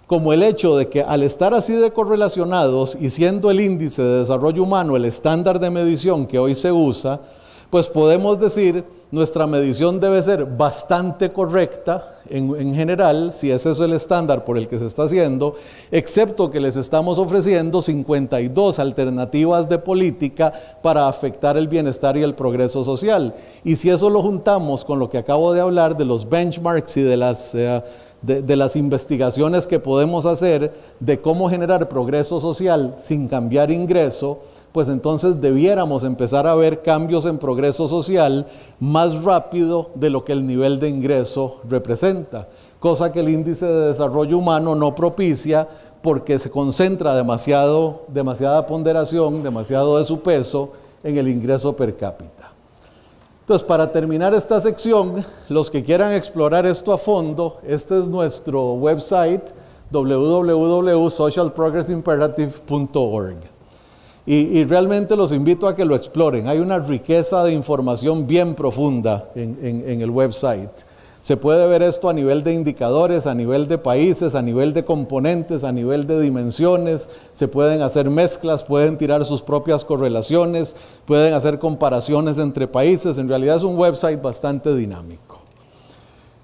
como el hecho de que al estar así de correlacionados y siendo el índice de desarrollo humano el estándar de medición que hoy se usa, pues podemos decir nuestra medición debe ser bastante correcta en general, si ese es el estándar por el que se está haciendo, excepto que les estamos ofreciendo 52 alternativas de política para afectar el bienestar y el progreso social. Y si eso lo juntamos con lo que acabo de hablar de los benchmarks y de las investigaciones que podemos hacer de cómo generar progreso social sin cambiar ingreso, pues entonces debiéramos empezar a ver cambios en progreso social más rápido de lo que el nivel de ingreso representa, cosa que el índice de desarrollo humano no propicia porque se concentra demasiada ponderación, demasiado de su peso en el ingreso per cápita. Entonces, para terminar esta sección, los que quieran explorar esto a fondo, este es nuestro website, www.socialprogressimperative.org. Y realmente los invito a que lo exploren. Hay una riqueza de información bien profunda en el website. Se puede ver esto a nivel de indicadores, a nivel de países, a nivel de componentes, a nivel de dimensiones. Se pueden hacer mezclas, pueden tirar sus propias correlaciones, pueden hacer comparaciones entre países. En realidad es un website bastante dinámico.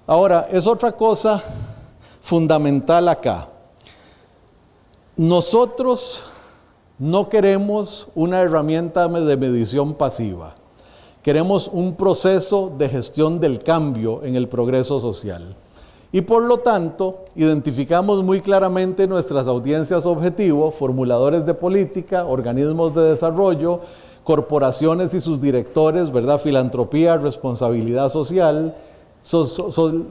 Ahora, es otra cosa fundamental acá. Nosotros no queremos una herramienta de medición pasiva. Queremos un proceso de gestión del cambio en el progreso social. Y por lo tanto, identificamos muy claramente nuestras audiencias objetivo, formuladores de política, organismos de desarrollo, corporaciones y sus directores, ¿verdad? Filantropía, responsabilidad social,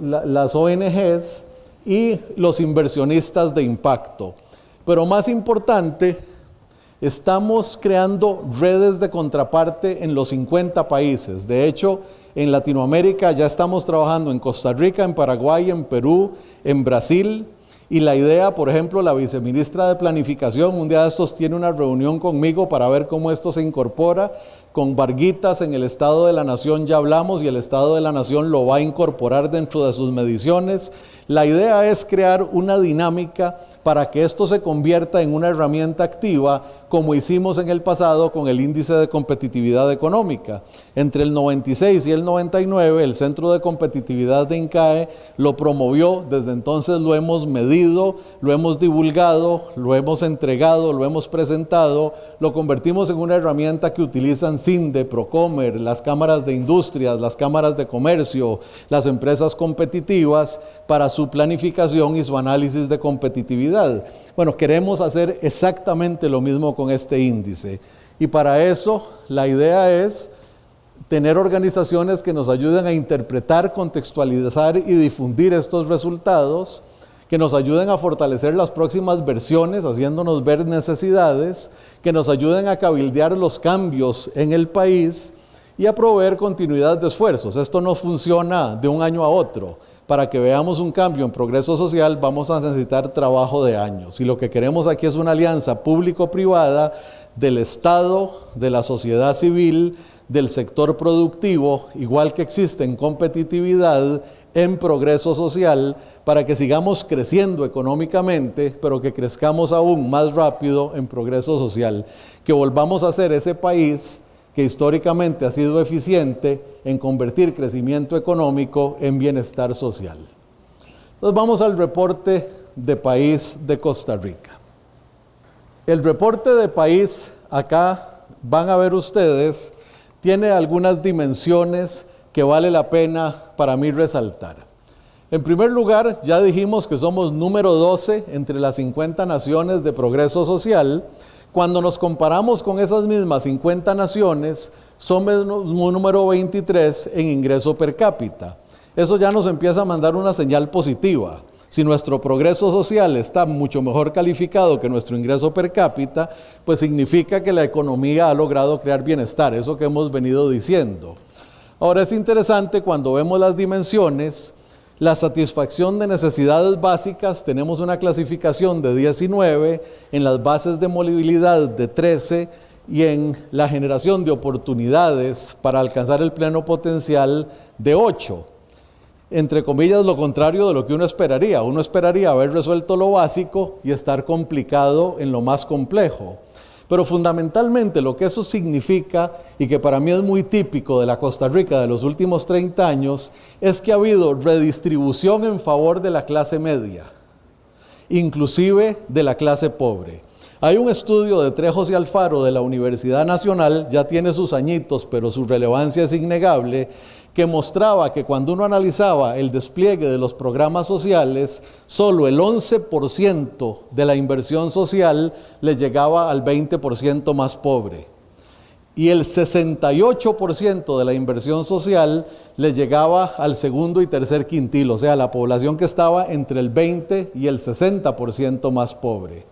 las ONGs y los inversionistas de impacto. Pero más importante, estamos creando redes de contraparte en los 50 países. De hecho, en Latinoamérica ya estamos trabajando en Costa Rica, en Paraguay, en Perú, en Brasil. Y la idea, por ejemplo, la viceministra de Planificación, un día de estos tiene una reunión conmigo para ver cómo esto se incorpora. Con Varguitas en el Estado de la Nación ya hablamos y el Estado de la Nación lo va a incorporar dentro de sus mediciones. La idea es crear una dinámica para que esto se convierta en una herramienta activa, como hicimos en el pasado con el índice de competitividad económica. Entre el 96 y el 99, el Centro de Competitividad de INCAE lo promovió, desde entonces lo hemos medido, lo hemos divulgado, lo hemos entregado, lo hemos presentado, lo convertimos en una herramienta que utilizan CINDE, Procomer, las cámaras de industrias, las cámaras de comercio, las empresas competitivas para su planificación y su análisis de competitividad. Bueno, queremos hacer exactamente lo mismo con este índice. Y para eso, la idea es tener organizaciones que nos ayuden a interpretar, contextualizar y difundir estos resultados, que nos ayuden a fortalecer las próximas versiones, haciéndonos ver necesidades, que nos ayuden a cabildear los cambios en el país y a proveer continuidad de esfuerzos. Esto no funciona de un año a otro. Para que veamos un cambio en progreso social vamos a necesitar trabajo de años. Y lo que queremos aquí es una alianza público-privada del Estado, de la sociedad civil, del sector productivo, igual que existe en competitividad, en progreso social, para que sigamos creciendo económicamente, pero que crezcamos aún más rápido en progreso social. Que volvamos a ser ese país que históricamente ha sido eficiente en convertir crecimiento económico en bienestar social. Entonces vamos al reporte de país de Costa Rica. El reporte de país, acá van a ver ustedes, tiene algunas dimensiones que vale la pena para mí resaltar. En primer lugar, ya dijimos que somos número 12 entre las 50 naciones de progreso social. Cuando nos comparamos con esas mismas 50 naciones, somos número 23 en ingreso per cápita. Eso ya nos empieza a mandar una señal positiva. Si nuestro progreso social está mucho mejor calificado que nuestro ingreso per cápita, pues significa que la economía ha logrado crear bienestar, eso que hemos venido diciendo. Ahora es interesante cuando vemos las dimensiones. La satisfacción de necesidades básicas, tenemos una clasificación de 19, en las bases de movilidad de 13 y en la generación de oportunidades para alcanzar el pleno potencial de 8. Entre comillas, lo contrario de lo que uno esperaría. Uno esperaría haber resuelto lo básico y estar complicado en lo más complejo. Pero fundamentalmente lo que eso significa, y que para mí es muy típico de la Costa Rica de los últimos 30 años, es que ha habido redistribución en favor de la clase media, inclusive de la clase pobre. Hay un estudio de Trejos y Alfaro de la Universidad Nacional, ya tiene sus añitos, pero su relevancia es innegable, que mostraba que cuando uno analizaba el despliegue de los programas sociales, solo el 11% de la inversión social le llegaba al 20% más pobre. Y el 68% de la inversión social le llegaba al segundo y tercer quintil, o sea, la población que estaba entre el 20 y el 60% más pobre.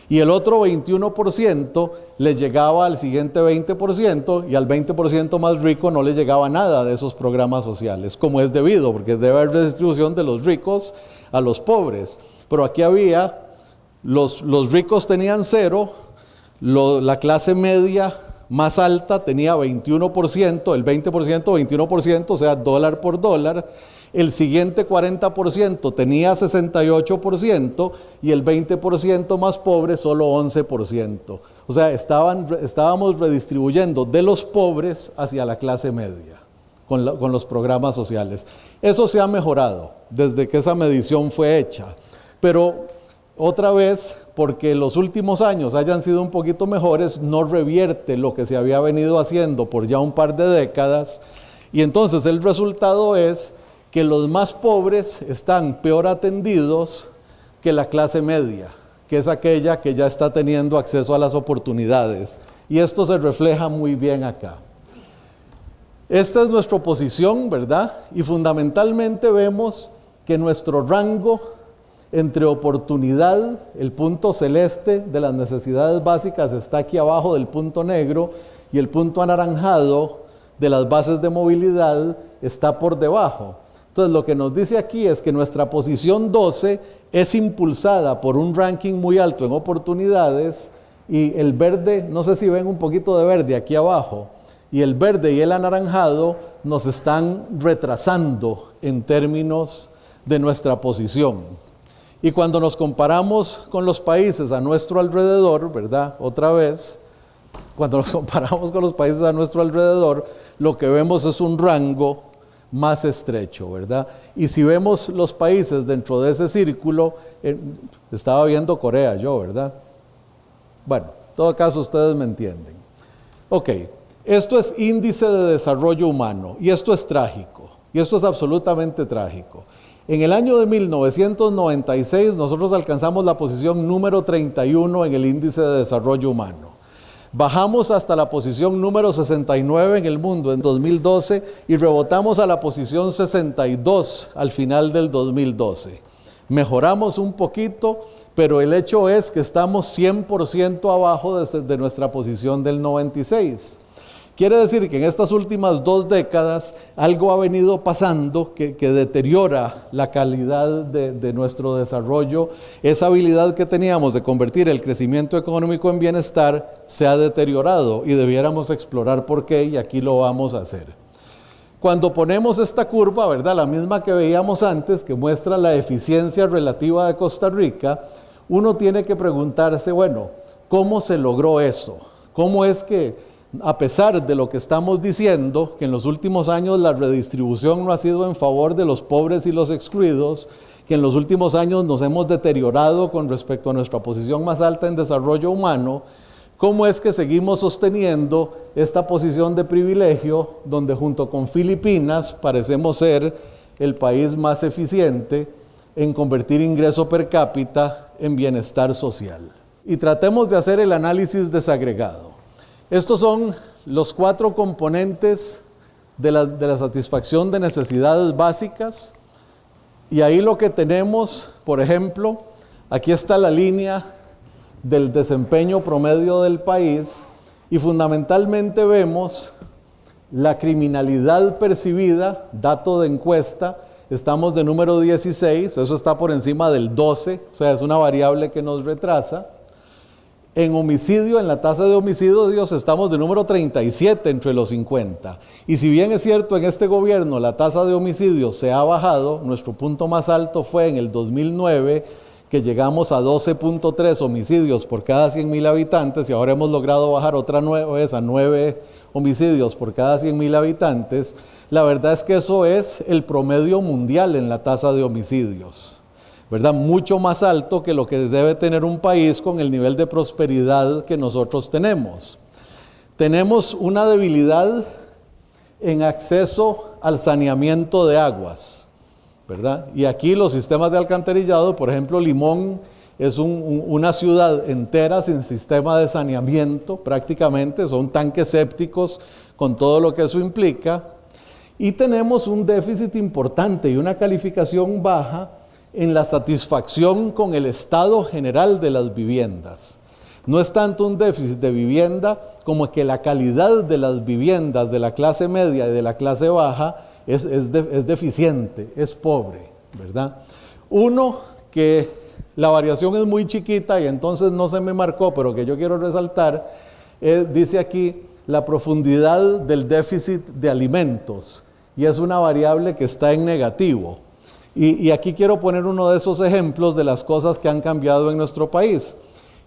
Y el otro 21% le llegaba al siguiente 20% y al 20% más rico no le llegaba nada de esos programas sociales, como es debido, porque debe haber redistribución de los ricos a los pobres. Pero aquí había, los ricos tenían 0, la clase media más alta tenía 21%, el 20%, 21%, o sea, dólar por dólar. El siguiente 40% tenía 68% y el 20% más pobre solo 11%. O sea, estábamos redistribuyendo de los pobres hacia la clase media con los programas sociales. Eso se ha mejorado desde que esa medición fue hecha. Pero otra vez, porque los últimos años hayan sido un poquito mejores, no revierte lo que se había venido haciendo por ya un par de décadas. Y entonces el resultado es que los más pobres están peor atendidos que la clase media, que es aquella que ya está teniendo acceso a las oportunidades. Y esto se refleja muy bien acá. Esta es nuestra posición, ¿verdad? Y fundamentalmente vemos que nuestro rango entre oportunidad, el punto celeste de las necesidades básicas está aquí abajo del punto negro, y el punto anaranjado de las bases de movilidad está por debajo. Entonces lo que nos dice aquí es que nuestra posición 12 es impulsada por un ranking muy alto en oportunidades, y el verde, no sé si ven un poquito de verde aquí abajo, y el verde y el anaranjado nos están retrasando en términos de nuestra posición. Y cuando nos comparamos con los países a nuestro alrededor, ¿verdad? Otra vez, cuando nos comparamos con los países a nuestro alrededor, lo que vemos es un rango más estrecho, ¿verdad? Y si vemos los países dentro de ese círculo, estaba viendo Corea yo, ¿verdad? Bueno, en todo caso ustedes me entienden. Ok, esto es índice de desarrollo humano, y esto es trágico, y esto es absolutamente trágico. En el año de 1996 nosotros alcanzamos la posición número 31 en el índice de desarrollo humano. Bajamos hasta la posición número 69 en el mundo en 2012 y rebotamos a la posición 62 al final del 2012. Mejoramos un poquito, pero el hecho es que estamos 100% abajo de nuestra posición del 96. Quiere decir que en estas últimas 2 décadas algo ha venido pasando que deteriora la calidad de nuestro desarrollo. Esa habilidad que teníamos de convertir el crecimiento económico en bienestar se ha deteriorado y debiéramos explorar por qué, y aquí lo vamos a hacer. Cuando ponemos esta curva, ¿verdad? La misma que veíamos antes, que muestra la eficiencia relativa de Costa Rica, uno tiene que preguntarse, bueno, ¿cómo se logró eso? ¿Cómo es que, a pesar de lo que estamos diciendo, que en los últimos años la redistribución no ha sido en favor de los pobres y los excluidos, que en los últimos años nos hemos deteriorado con respecto a nuestra posición más alta en desarrollo humano, cómo es que seguimos sosteniendo esta posición de privilegio donde junto con Filipinas parecemos ser el país más eficiente en convertir ingreso per cápita en bienestar social? Y tratemos de hacer el análisis desagregado. Estos son los 4 componentes de la satisfacción de necesidades básicas, y ahí lo que tenemos, por ejemplo, aquí está la línea del desempeño promedio del país, y fundamentalmente vemos la criminalidad percibida, dato de encuesta, estamos de número 16, eso está por encima del 12, o sea, es una variable que nos retrasa. En homicidio, en la tasa de homicidios, estamos de número 37 entre los 50. Y si bien es cierto, en este gobierno la tasa de homicidios se ha bajado, nuestro punto más alto fue en el 2009, que llegamos a 12.3 homicidios por cada 100,000 habitantes, y ahora hemos logrado bajar otra vez a 9 homicidios por cada 100,000 habitantes. La verdad es que eso es el promedio mundial en la tasa de homicidios, ¿verdad? Mucho más alto que lo que debe tener un país con el nivel de prosperidad que nosotros tenemos. Tenemos una debilidad en acceso al saneamiento de aguas, ¿verdad? Y aquí los sistemas de alcantarillado, por ejemplo, Limón es una ciudad entera sin sistema de saneamiento, prácticamente, son tanques sépticos con todo lo que eso implica. Y tenemos un déficit importante y una calificación baja en la satisfacción con el estado general de las viviendas. No es tanto un déficit de vivienda como que la calidad de las viviendas de la clase media y de la clase baja es deficiente, es pobre, ¿verdad? Uno, que la variación es muy chiquita y entonces no se me marcó, pero que yo quiero resaltar, dice aquí la profundidad del déficit de alimentos, y es una variable que está en negativo. Y aquí quiero poner uno de esos ejemplos de las cosas que han cambiado en nuestro país.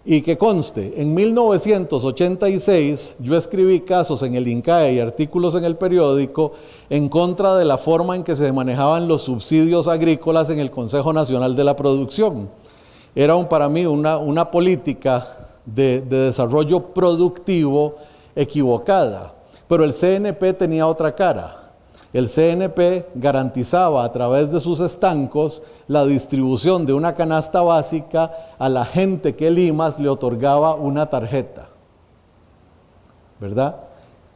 Y que conste, en 1986 yo escribí casos en el INCAE y artículos en el periódico en contra de la forma en que se manejaban los subsidios agrícolas en el Consejo Nacional de la Producción. Era para mí una política de desarrollo productivo equivocada, pero el CNP tenía otra cara. El CNP garantizaba a través de sus estancos la distribución de una canasta básica a la gente que el IMAS le otorgaba una tarjeta, ¿verdad?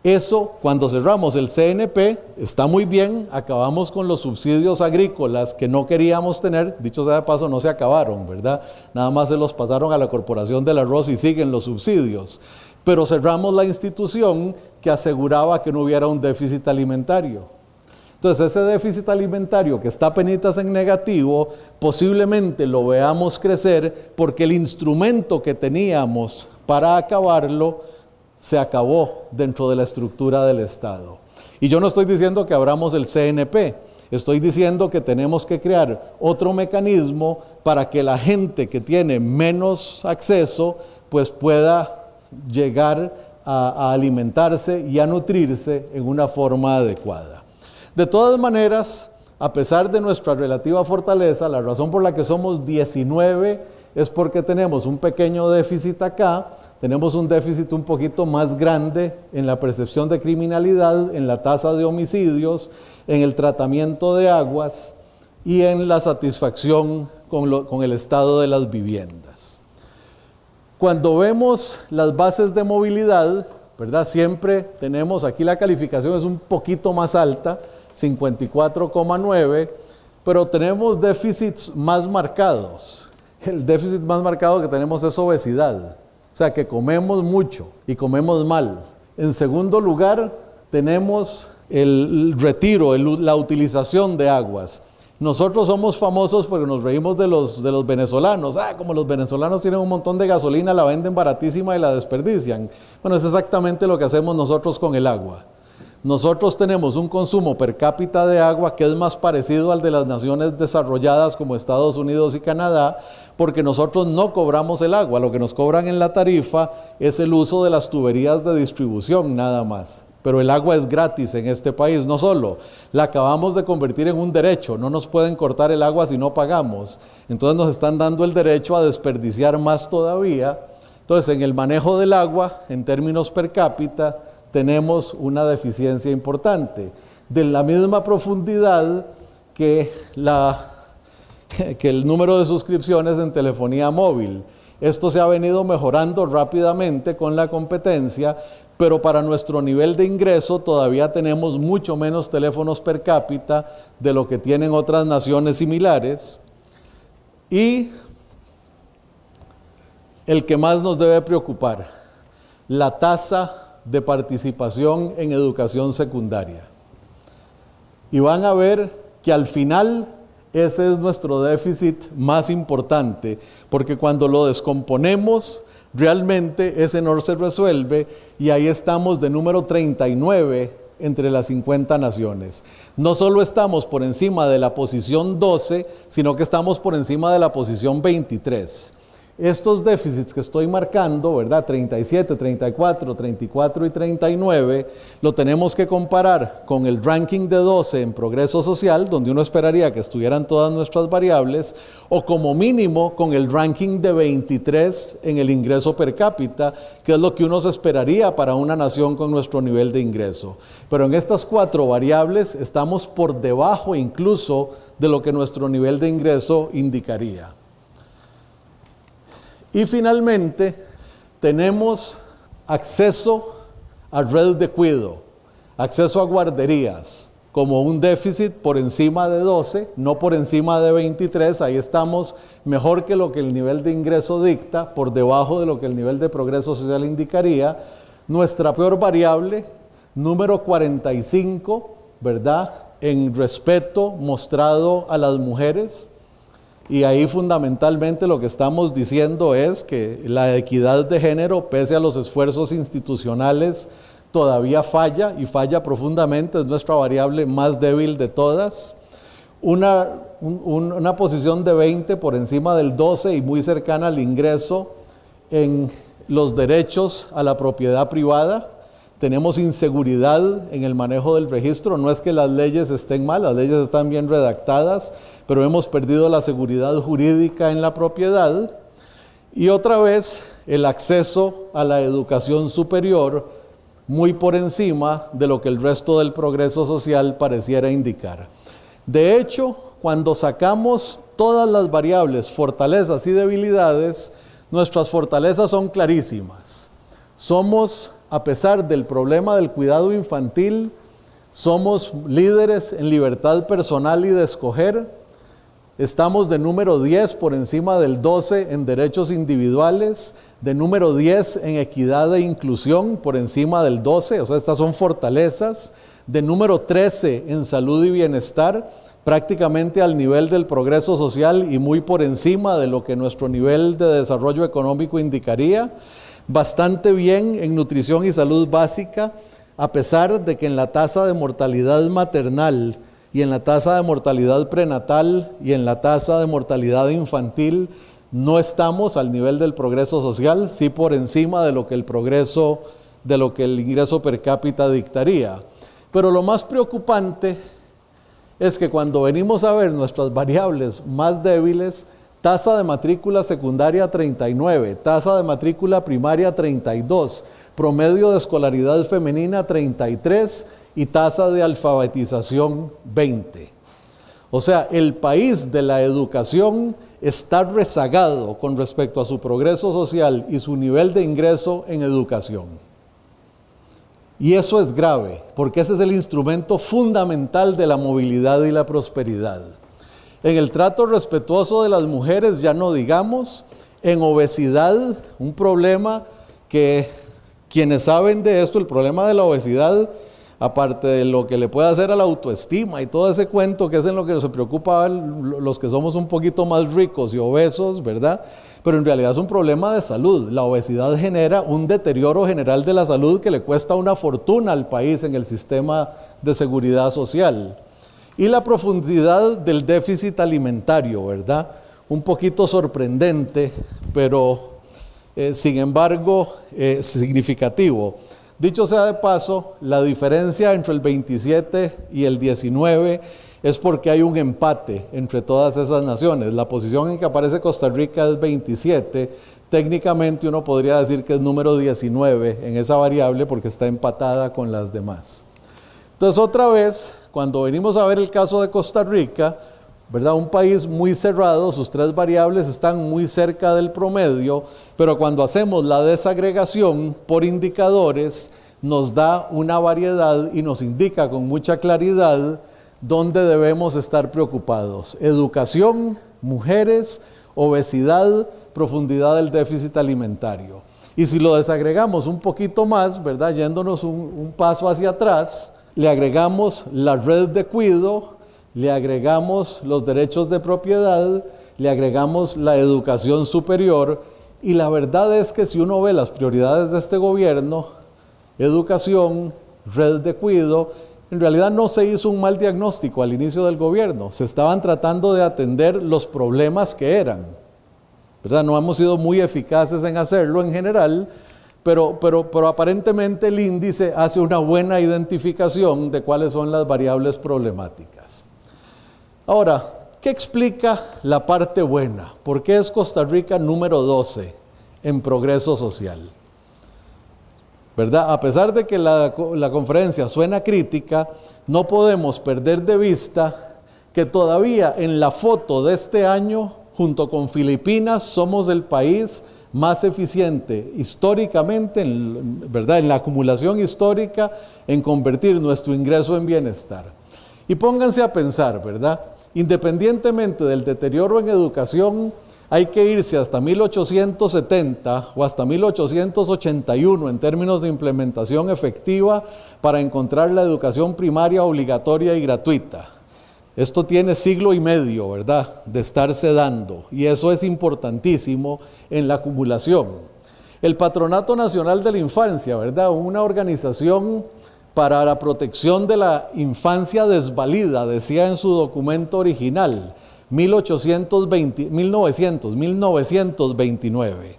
Eso, cuando cerramos el CNP, está muy bien, acabamos con los subsidios agrícolas que no queríamos tener, dicho sea de paso, no se acabaron, ¿verdad? Nada más se los pasaron a la Corporación del Arroz y siguen los subsidios. Pero cerramos la institución que aseguraba que no hubiera un déficit alimentario. Entonces, ese déficit alimentario que está apenitas en negativo, posiblemente lo veamos crecer porque el instrumento que teníamos para acabarlo se acabó dentro de la estructura del Estado. Y yo no estoy diciendo que abramos el CNP, estoy diciendo que tenemos que crear otro mecanismo para que la gente que tiene menos acceso, pues pueda llegar a alimentarse y a nutrirse en una forma adecuada. De todas maneras, a pesar de nuestra relativa fortaleza, la razón por la que somos 19 es porque tenemos un pequeño déficit acá, tenemos un déficit un poquito más grande en la percepción de criminalidad, en la tasa de homicidios, en el tratamiento de aguas y en la satisfacción con el estado de las viviendas. Cuando vemos las bases de movilidad, ¿verdad? Siempre tenemos, aquí la calificación es un poquito más alta, 54,9, pero tenemos déficits más marcados. El déficit más marcado que tenemos es obesidad, o sea que comemos mucho y comemos mal. En segundo lugar, tenemos el retiro, la utilización de aguas. Nosotros somos famosos porque nos reímos de los venezolanos. Como los venezolanos tienen un montón de gasolina, la venden baratísima y la desperdician. Bueno, es exactamente lo que hacemos nosotros con el agua. Nosotros tenemos un consumo per cápita de agua que es más parecido al de las naciones desarrolladas como Estados Unidos y Canadá, porque nosotros no cobramos el agua, lo que nos cobran en la tarifa es el uso de las tuberías de distribución nada más. Pero el agua es gratis en este país, no solo, la acabamos de convertir en un derecho, no nos pueden cortar el agua si no pagamos, entonces nos están dando el derecho a desperdiciar más todavía. Entonces en el manejo del agua, en términos per cápita, tenemos una deficiencia importante, de la misma profundidad que el número de suscripciones en telefonía móvil. Esto se ha venido mejorando rápidamente con la competencia, pero para nuestro nivel de ingreso todavía tenemos mucho menos teléfonos per cápita de lo que tienen otras naciones similares. Y el que más nos debe preocupar, la tasa de participación en educación secundaria. Y van a ver que al final ese es nuestro déficit más importante, porque cuando lo descomponemos, realmente ese no se resuelve y ahí estamos de número 39 entre las 50 naciones. No solo estamos por encima de la posición 12, sino que estamos por encima de la posición 23. Estos déficits que estoy marcando, ¿verdad? 37, 34, 34 y 39, lo tenemos que comparar con el ranking de 12 en progreso social, donde uno esperaría que estuvieran todas nuestras variables, o como mínimo con el ranking de 23 en el ingreso per cápita, que es lo que uno se esperaría para una nación con nuestro nivel de ingreso. Pero en estas 4 variables estamos por debajo incluso de lo que nuestro nivel de ingreso indicaría. Y finalmente, tenemos acceso a red de cuidado, acceso a guarderías. como un déficit por encima de 12, no por encima de 23, ahí estamos mejor que lo que el nivel de ingreso dicta, por debajo de lo que el nivel de progreso social indicaría. Nuestra peor variable, número 45, ¿verdad?, en respeto mostrado a las mujeres, y ahí fundamentalmente lo que estamos diciendo es que la equidad de género, pese a los esfuerzos institucionales, todavía falla, y falla profundamente, es nuestra variable más débil de todas. Una posición de 20 por encima del 12 y muy cercana al ingreso en los derechos a la propiedad privada. Tenemos inseguridad en el manejo del registro. No es que las leyes estén mal, las leyes están bien redactadas, pero hemos perdido la seguridad jurídica en la propiedad. Y otra vez, el acceso a la educación superior, muy por encima de lo que el resto del progreso social pareciera indicar. De hecho, cuando sacamos todas las variables, fortalezas y debilidades, nuestras fortalezas son clarísimas. Somos, a pesar del problema del cuidado infantil, somos líderes en libertad personal y de escoger. Estamos de número 10 por encima del 12 en derechos individuales, de número 10 en equidad e inclusión por encima del 12, o sea, estas son fortalezas, de número 13 en salud y bienestar, prácticamente al nivel del progreso social y muy por encima de lo que nuestro nivel de desarrollo económico indicaría, bastante bien en nutrición y salud básica, a pesar de que en la tasa de mortalidad maternal y en la tasa de mortalidad prenatal y en la tasa de mortalidad infantil no estamos al nivel del progreso social, sí por encima de lo que el ingreso per cápita dictaría. Pero lo más preocupante es que cuando venimos a ver nuestras variables más débiles, tasa de matrícula secundaria 39, tasa de matrícula primaria 32, promedio de escolaridad femenina 33 y tasa de alfabetización 20. O sea, el país de la educación está rezagado con respecto a su progreso social y su nivel de ingreso en educación. Y eso es grave, porque ese es el instrumento fundamental de la movilidad y la prosperidad. En el trato respetuoso de las mujeres, ya no digamos, en obesidad, un problema que quienes saben de esto, el problema de la obesidad, aparte de lo que le puede hacer a la autoestima y todo ese cuento que es en lo que se preocupan los que somos un poquito más ricos y obesos, ¿verdad? Pero en realidad es un problema de salud. La obesidad genera un deterioro general de la salud que le cuesta una fortuna al país en el sistema de seguridad social. Y la profundidad del déficit alimentario, ¿verdad? Un poquito sorprendente, pero sin embargo significativo. Dicho sea de paso, la diferencia entre el 27 y el 19 es porque hay un empate entre todas esas naciones. La posición en que aparece Costa Rica es 27. Técnicamente uno podría decir que es número 19 en esa variable porque está empatada con las demás. Entonces otra vez, cuando venimos a ver el caso de Costa Rica, ¿verdad? Un país muy cerrado, sus tres variables están muy cerca del promedio, pero cuando hacemos la desagregación por indicadores, nos da una variedad y nos indica con mucha claridad dónde debemos estar preocupados. Educación, mujeres, obesidad, profundidad del déficit alimentario. Y si lo desagregamos un poquito más, ¿verdad? Yéndonos un paso hacia atrás, le agregamos la red de cuidado, le agregamos los derechos de propiedad, le agregamos la educación superior, y la verdad es que si uno ve las prioridades de este gobierno, educación, red de cuidado, en realidad no se hizo un mal diagnóstico al inicio del gobierno, se estaban tratando de atender los problemas que eran, ¿verdad? No hemos sido muy eficaces en hacerlo en general, pero aparentemente el índice hace una buena identificación de cuáles son las variables problemáticas. Ahora, ¿qué explica la parte buena? ¿Por qué es Costa Rica número 12 en progreso social? ¿Verdad? A pesar de que la conferencia suena crítica, no podemos perder de vista que todavía en la foto de este año, junto con Filipinas, somos el país más eficiente históricamente, ¿verdad? En la acumulación histórica, en convertir nuestro ingreso en bienestar. Y pónganse a pensar, ¿verdad? Independientemente del deterioro en educación, hay que irse hasta 1870 o hasta 1881 en términos de implementación efectiva para encontrar la educación primaria obligatoria y gratuita. Esto tiene siglo y medio, ¿verdad?, de estarse dando, y eso es importantísimo en la acumulación. El Patronato Nacional de la Infancia, ¿verdad?, una organización para la protección de la infancia desvalida, decía en su documento original, 1929.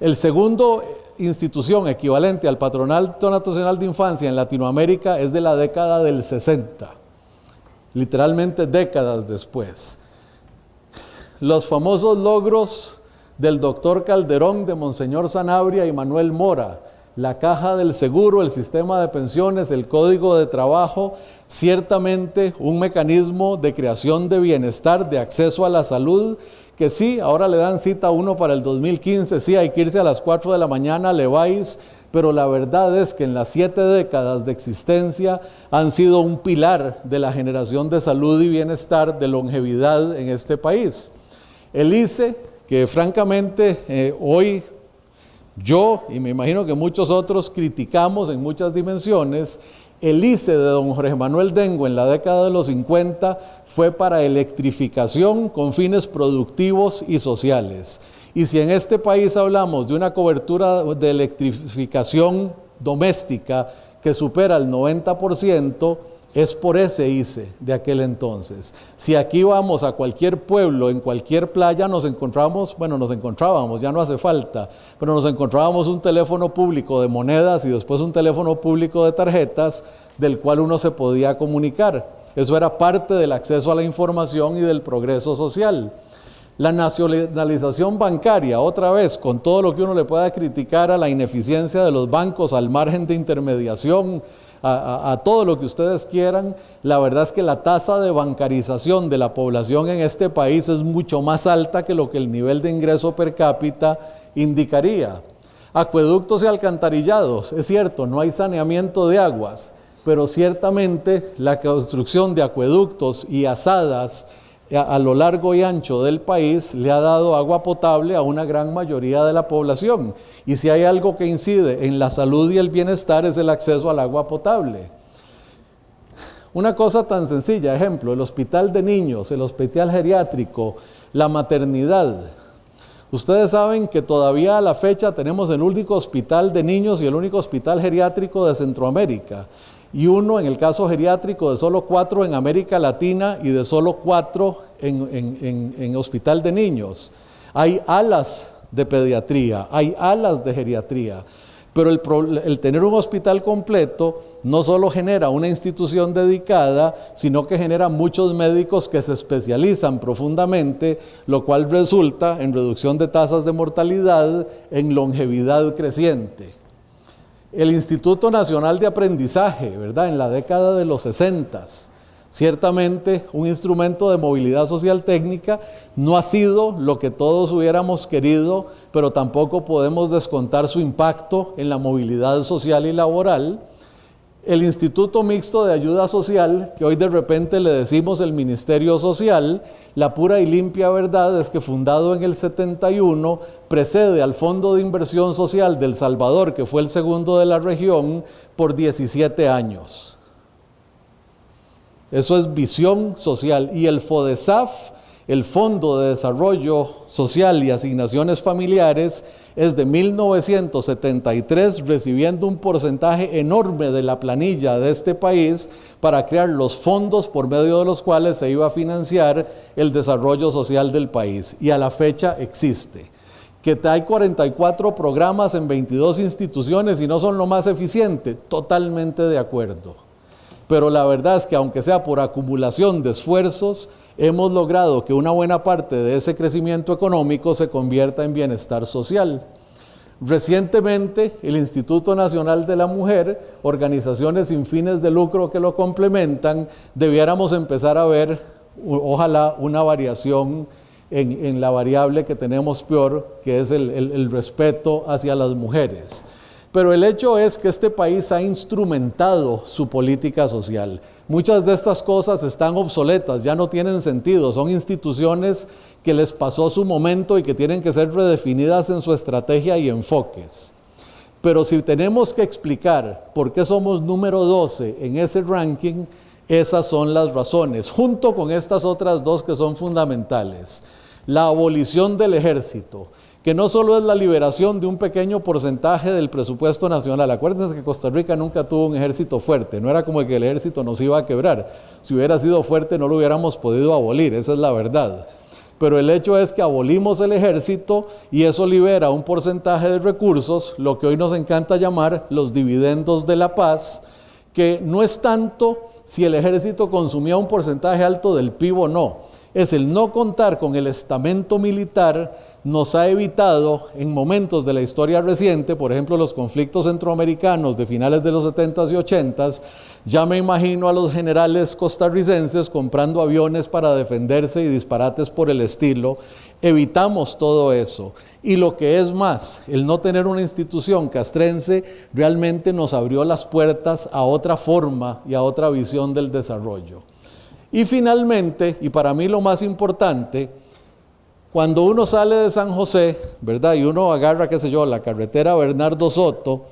El segundo institución equivalente al Patronato Nacional de Infancia en Latinoamérica es de la década del 60, literalmente décadas después. Los famosos logros del doctor Calderón, de Monseñor Sanabria y Manuel Mora, la caja del seguro, el sistema de pensiones, el código de trabajo, ciertamente un mecanismo de creación de bienestar, de acceso a la salud, que sí, ahora le dan cita a uno para el 2015, sí, hay que irse a las 4 de la mañana, le vais, pero la verdad es que en las 7 décadas de existencia han sido un pilar de la generación de salud y bienestar, de longevidad en este país. El ICE, que francamente hoy yo, y me imagino que muchos otros, criticamos en muchas dimensiones, el ICE de don Jorge Manuel Dengo en la década de los 50 fue para electrificación con fines productivos y sociales. Y si en este país hablamos de una cobertura de electrificación doméstica que supera el 90%, es por ese ICE de aquel entonces. Si aquí vamos a cualquier pueblo, en cualquier playa, nos encontrábamos, ya no hace falta, pero nos encontrábamos un teléfono público de monedas y después un teléfono público de tarjetas del cual uno se podía comunicar. Eso era parte del acceso a la información y del progreso social. La nacionalización bancaria, otra vez, con todo lo que uno le pueda criticar a la ineficiencia de los bancos, al margen de intermediación, a todo lo que ustedes quieran, la verdad es que la tasa de bancarización de la población en este país es mucho más alta que lo que el nivel de ingreso per cápita indicaría. Acueductos y alcantarillados, es cierto, no hay saneamiento de aguas, pero ciertamente la construcción de acueductos y azadas a lo largo y ancho del país le ha dado agua potable a una gran mayoría de la población. Y si hay algo que incide en la salud y el bienestar es el acceso al agua potable. Una cosa tan sencilla, ejemplo, el hospital de niños, el hospital geriátrico, la maternidad. Ustedes saben que todavía a la fecha tenemos el único hospital de niños y el único hospital geriátrico de Centroamérica. Y uno, en el caso geriátrico, de solo 4 en América Latina y de solo 4 en hospital de niños. Hay alas de pediatría, hay alas de geriatría, pero el tener un hospital completo no solo genera una institución dedicada, sino que genera muchos médicos que se especializan profundamente, lo cual resulta en reducción de tasas de mortalidad, en longevidad creciente. El Instituto Nacional de Aprendizaje, ¿verdad?, en la década de los 60, ciertamente un instrumento de movilidad social técnica, no ha sido lo que todos hubiéramos querido, pero tampoco podemos descontar su impacto en la movilidad social y laboral. El Instituto Mixto de Ayuda Social, que hoy de repente le decimos el Ministerio Social, la pura y limpia verdad es que fundado en el 71, precede al Fondo de Inversión Social de El Salvador, que fue el segundo de la región, por 17 años. Eso es visión social. Y el FODESAF, el Fondo de Desarrollo Social y Asignaciones Familiares, es de 1973, recibiendo un porcentaje enorme de la planilla de este país para crear los fondos por medio de los cuales se iba a financiar el desarrollo social del país. Y a la fecha existe. Que hay 44 programas en 22 instituciones y no son lo más eficiente, totalmente de acuerdo. Pero la verdad es que aunque sea por acumulación de esfuerzos, hemos logrado que una buena parte de ese crecimiento económico se convierta en bienestar social. Recientemente, el Instituto Nacional de la Mujer, organizaciones sin fines de lucro que lo complementan, debiéramos empezar a ver, ojalá, una variación en la variable que tenemos peor, que es el respeto hacia las mujeres. Pero el hecho es que este país ha instrumentado su política social. Muchas de estas cosas están obsoletas, ya no tienen sentido, son instituciones que les pasó su momento y que tienen que ser redefinidas en su estrategia y enfoques. Pero si tenemos que explicar por qué somos número 12 en ese ranking, esas son las razones, junto con estas otras dos que son fundamentales. La abolición del ejército, que no solo es la liberación de un pequeño porcentaje del presupuesto nacional. Acuérdense que Costa Rica nunca tuvo un ejército fuerte, no era como que el ejército nos iba a quebrar. Si hubiera sido fuerte no lo hubiéramos podido abolir, esa es la verdad. Pero el hecho es que abolimos el ejército y eso libera un porcentaje de recursos, lo que hoy nos encanta llamar los dividendos de la paz, que no es tanto si el ejército consumía un porcentaje alto del PIB o no. Es el no contar con el estamento militar nos ha evitado en momentos de la historia reciente, por ejemplo los conflictos centroamericanos de finales de los 70s y 80s, ya me imagino a los generales costarricenses comprando aviones para defenderse y disparates por el estilo. Evitamos todo eso. Y lo que es más, el no tener una institución castrense realmente nos abrió las puertas a otra forma y a otra visión del desarrollo. Y finalmente, y para mí lo más importante, cuando uno sale de San José, ¿verdad? Y uno agarra, qué sé yo, la carretera Bernardo Soto,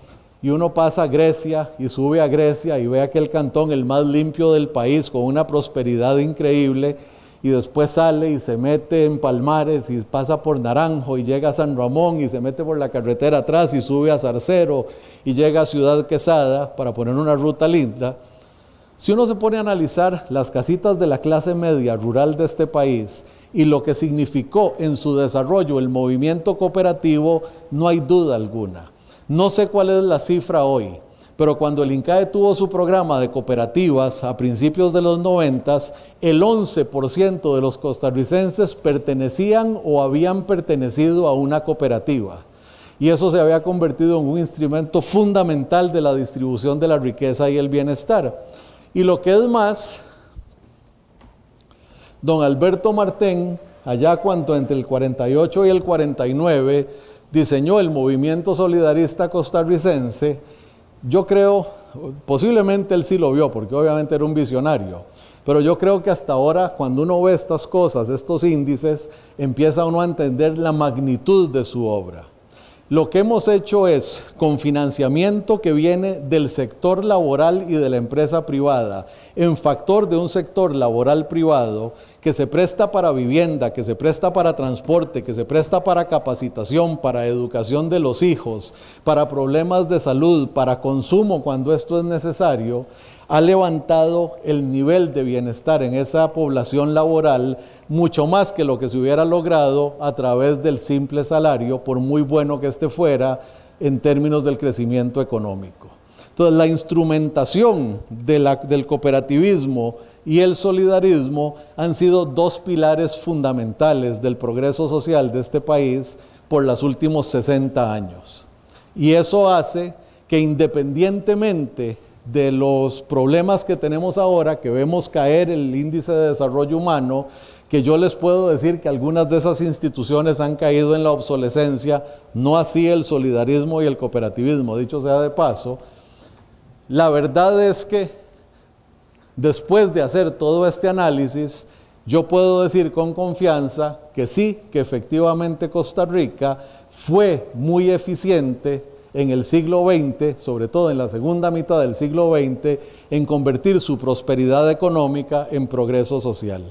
y uno pasa a Grecia y sube a Grecia y ve aquel cantón, el más limpio del país, con una prosperidad increíble, y después sale y se mete en Palmares y pasa por Naranjo y llega a San Ramón y se mete por la carretera atrás y sube a Zarcero y llega a Ciudad Quesada, para poner una ruta linda. Si uno se pone a analizar las casitas de la clase media rural de este país y lo que significó en su desarrollo el movimiento cooperativo, no hay duda alguna. No sé cuál es la cifra hoy, pero cuando el INCAE tuvo su programa de cooperativas a principios de los 90s, el 11% de los costarricenses pertenecían o habían pertenecido a una cooperativa. Y eso se había convertido en un instrumento fundamental de la distribución de la riqueza y el bienestar. Y lo que es más, don Alberto Martén, allá cuando entre el 48 y el 49, diseñó el movimiento solidarista costarricense. Yo creo, posiblemente él sí lo vio, porque obviamente era un visionario, pero yo creo que hasta ahora, cuando uno ve estas cosas, estos índices, empieza uno a entender la magnitud de su obra. Lo que hemos hecho es, con financiamiento que viene del sector laboral y de la empresa privada, en factor de un sector laboral privado que se presta para vivienda, que se presta para transporte, que se presta para capacitación, para educación de los hijos, para problemas de salud, para consumo cuando esto es necesario, ha levantado el nivel de bienestar en esa población laboral mucho más que lo que se hubiera logrado a través del simple salario, por muy bueno que este fuera en términos del crecimiento económico. Entonces, la instrumentación del cooperativismo y el solidarismo han sido dos pilares fundamentales del progreso social de este país por los últimos 60 años. Y eso hace que, independientemente de los problemas que tenemos ahora, que vemos caer el índice de desarrollo humano, que yo les puedo decir que algunas de esas instituciones han caído en la obsolescencia, no así el solidarismo y el cooperativismo, dicho sea de paso. La verdad es que después de hacer todo este análisis, yo puedo decir con confianza que sí, que efectivamente Costa Rica fue muy eficiente en el siglo XX, sobre todo en la segunda mitad del siglo XX, en convertir su prosperidad económica en progreso social.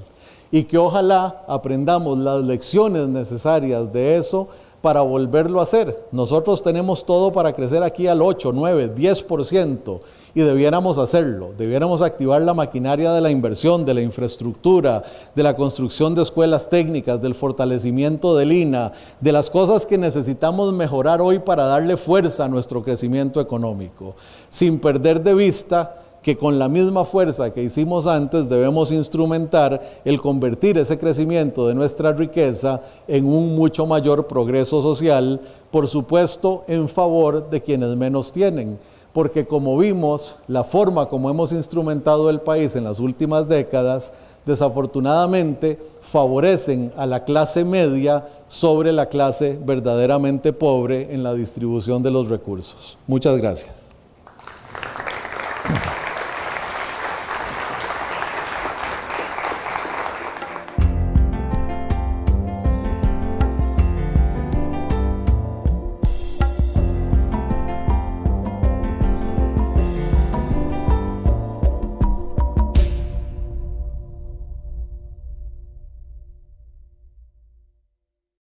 Y que ojalá aprendamos las lecciones necesarias de eso para volverlo a hacer. Nosotros tenemos todo para crecer aquí al 8, 9, 10% y debiéramos hacerlo. Debiéramos activar la maquinaria de la inversión, de la infraestructura, de la construcción de escuelas técnicas, del fortalecimiento del INA, de las cosas que necesitamos mejorar hoy para darle fuerza a nuestro crecimiento económico, sin perder de vista que con la misma fuerza que hicimos antes debemos instrumentar el convertir ese crecimiento de nuestra riqueza en un mucho mayor progreso social, por supuesto en favor de quienes menos tienen, porque como vimos, la forma como hemos instrumentado el país en las últimas décadas desafortunadamente favorecen a la clase media sobre la clase verdaderamente pobre en la distribución de los recursos. Muchas gracias.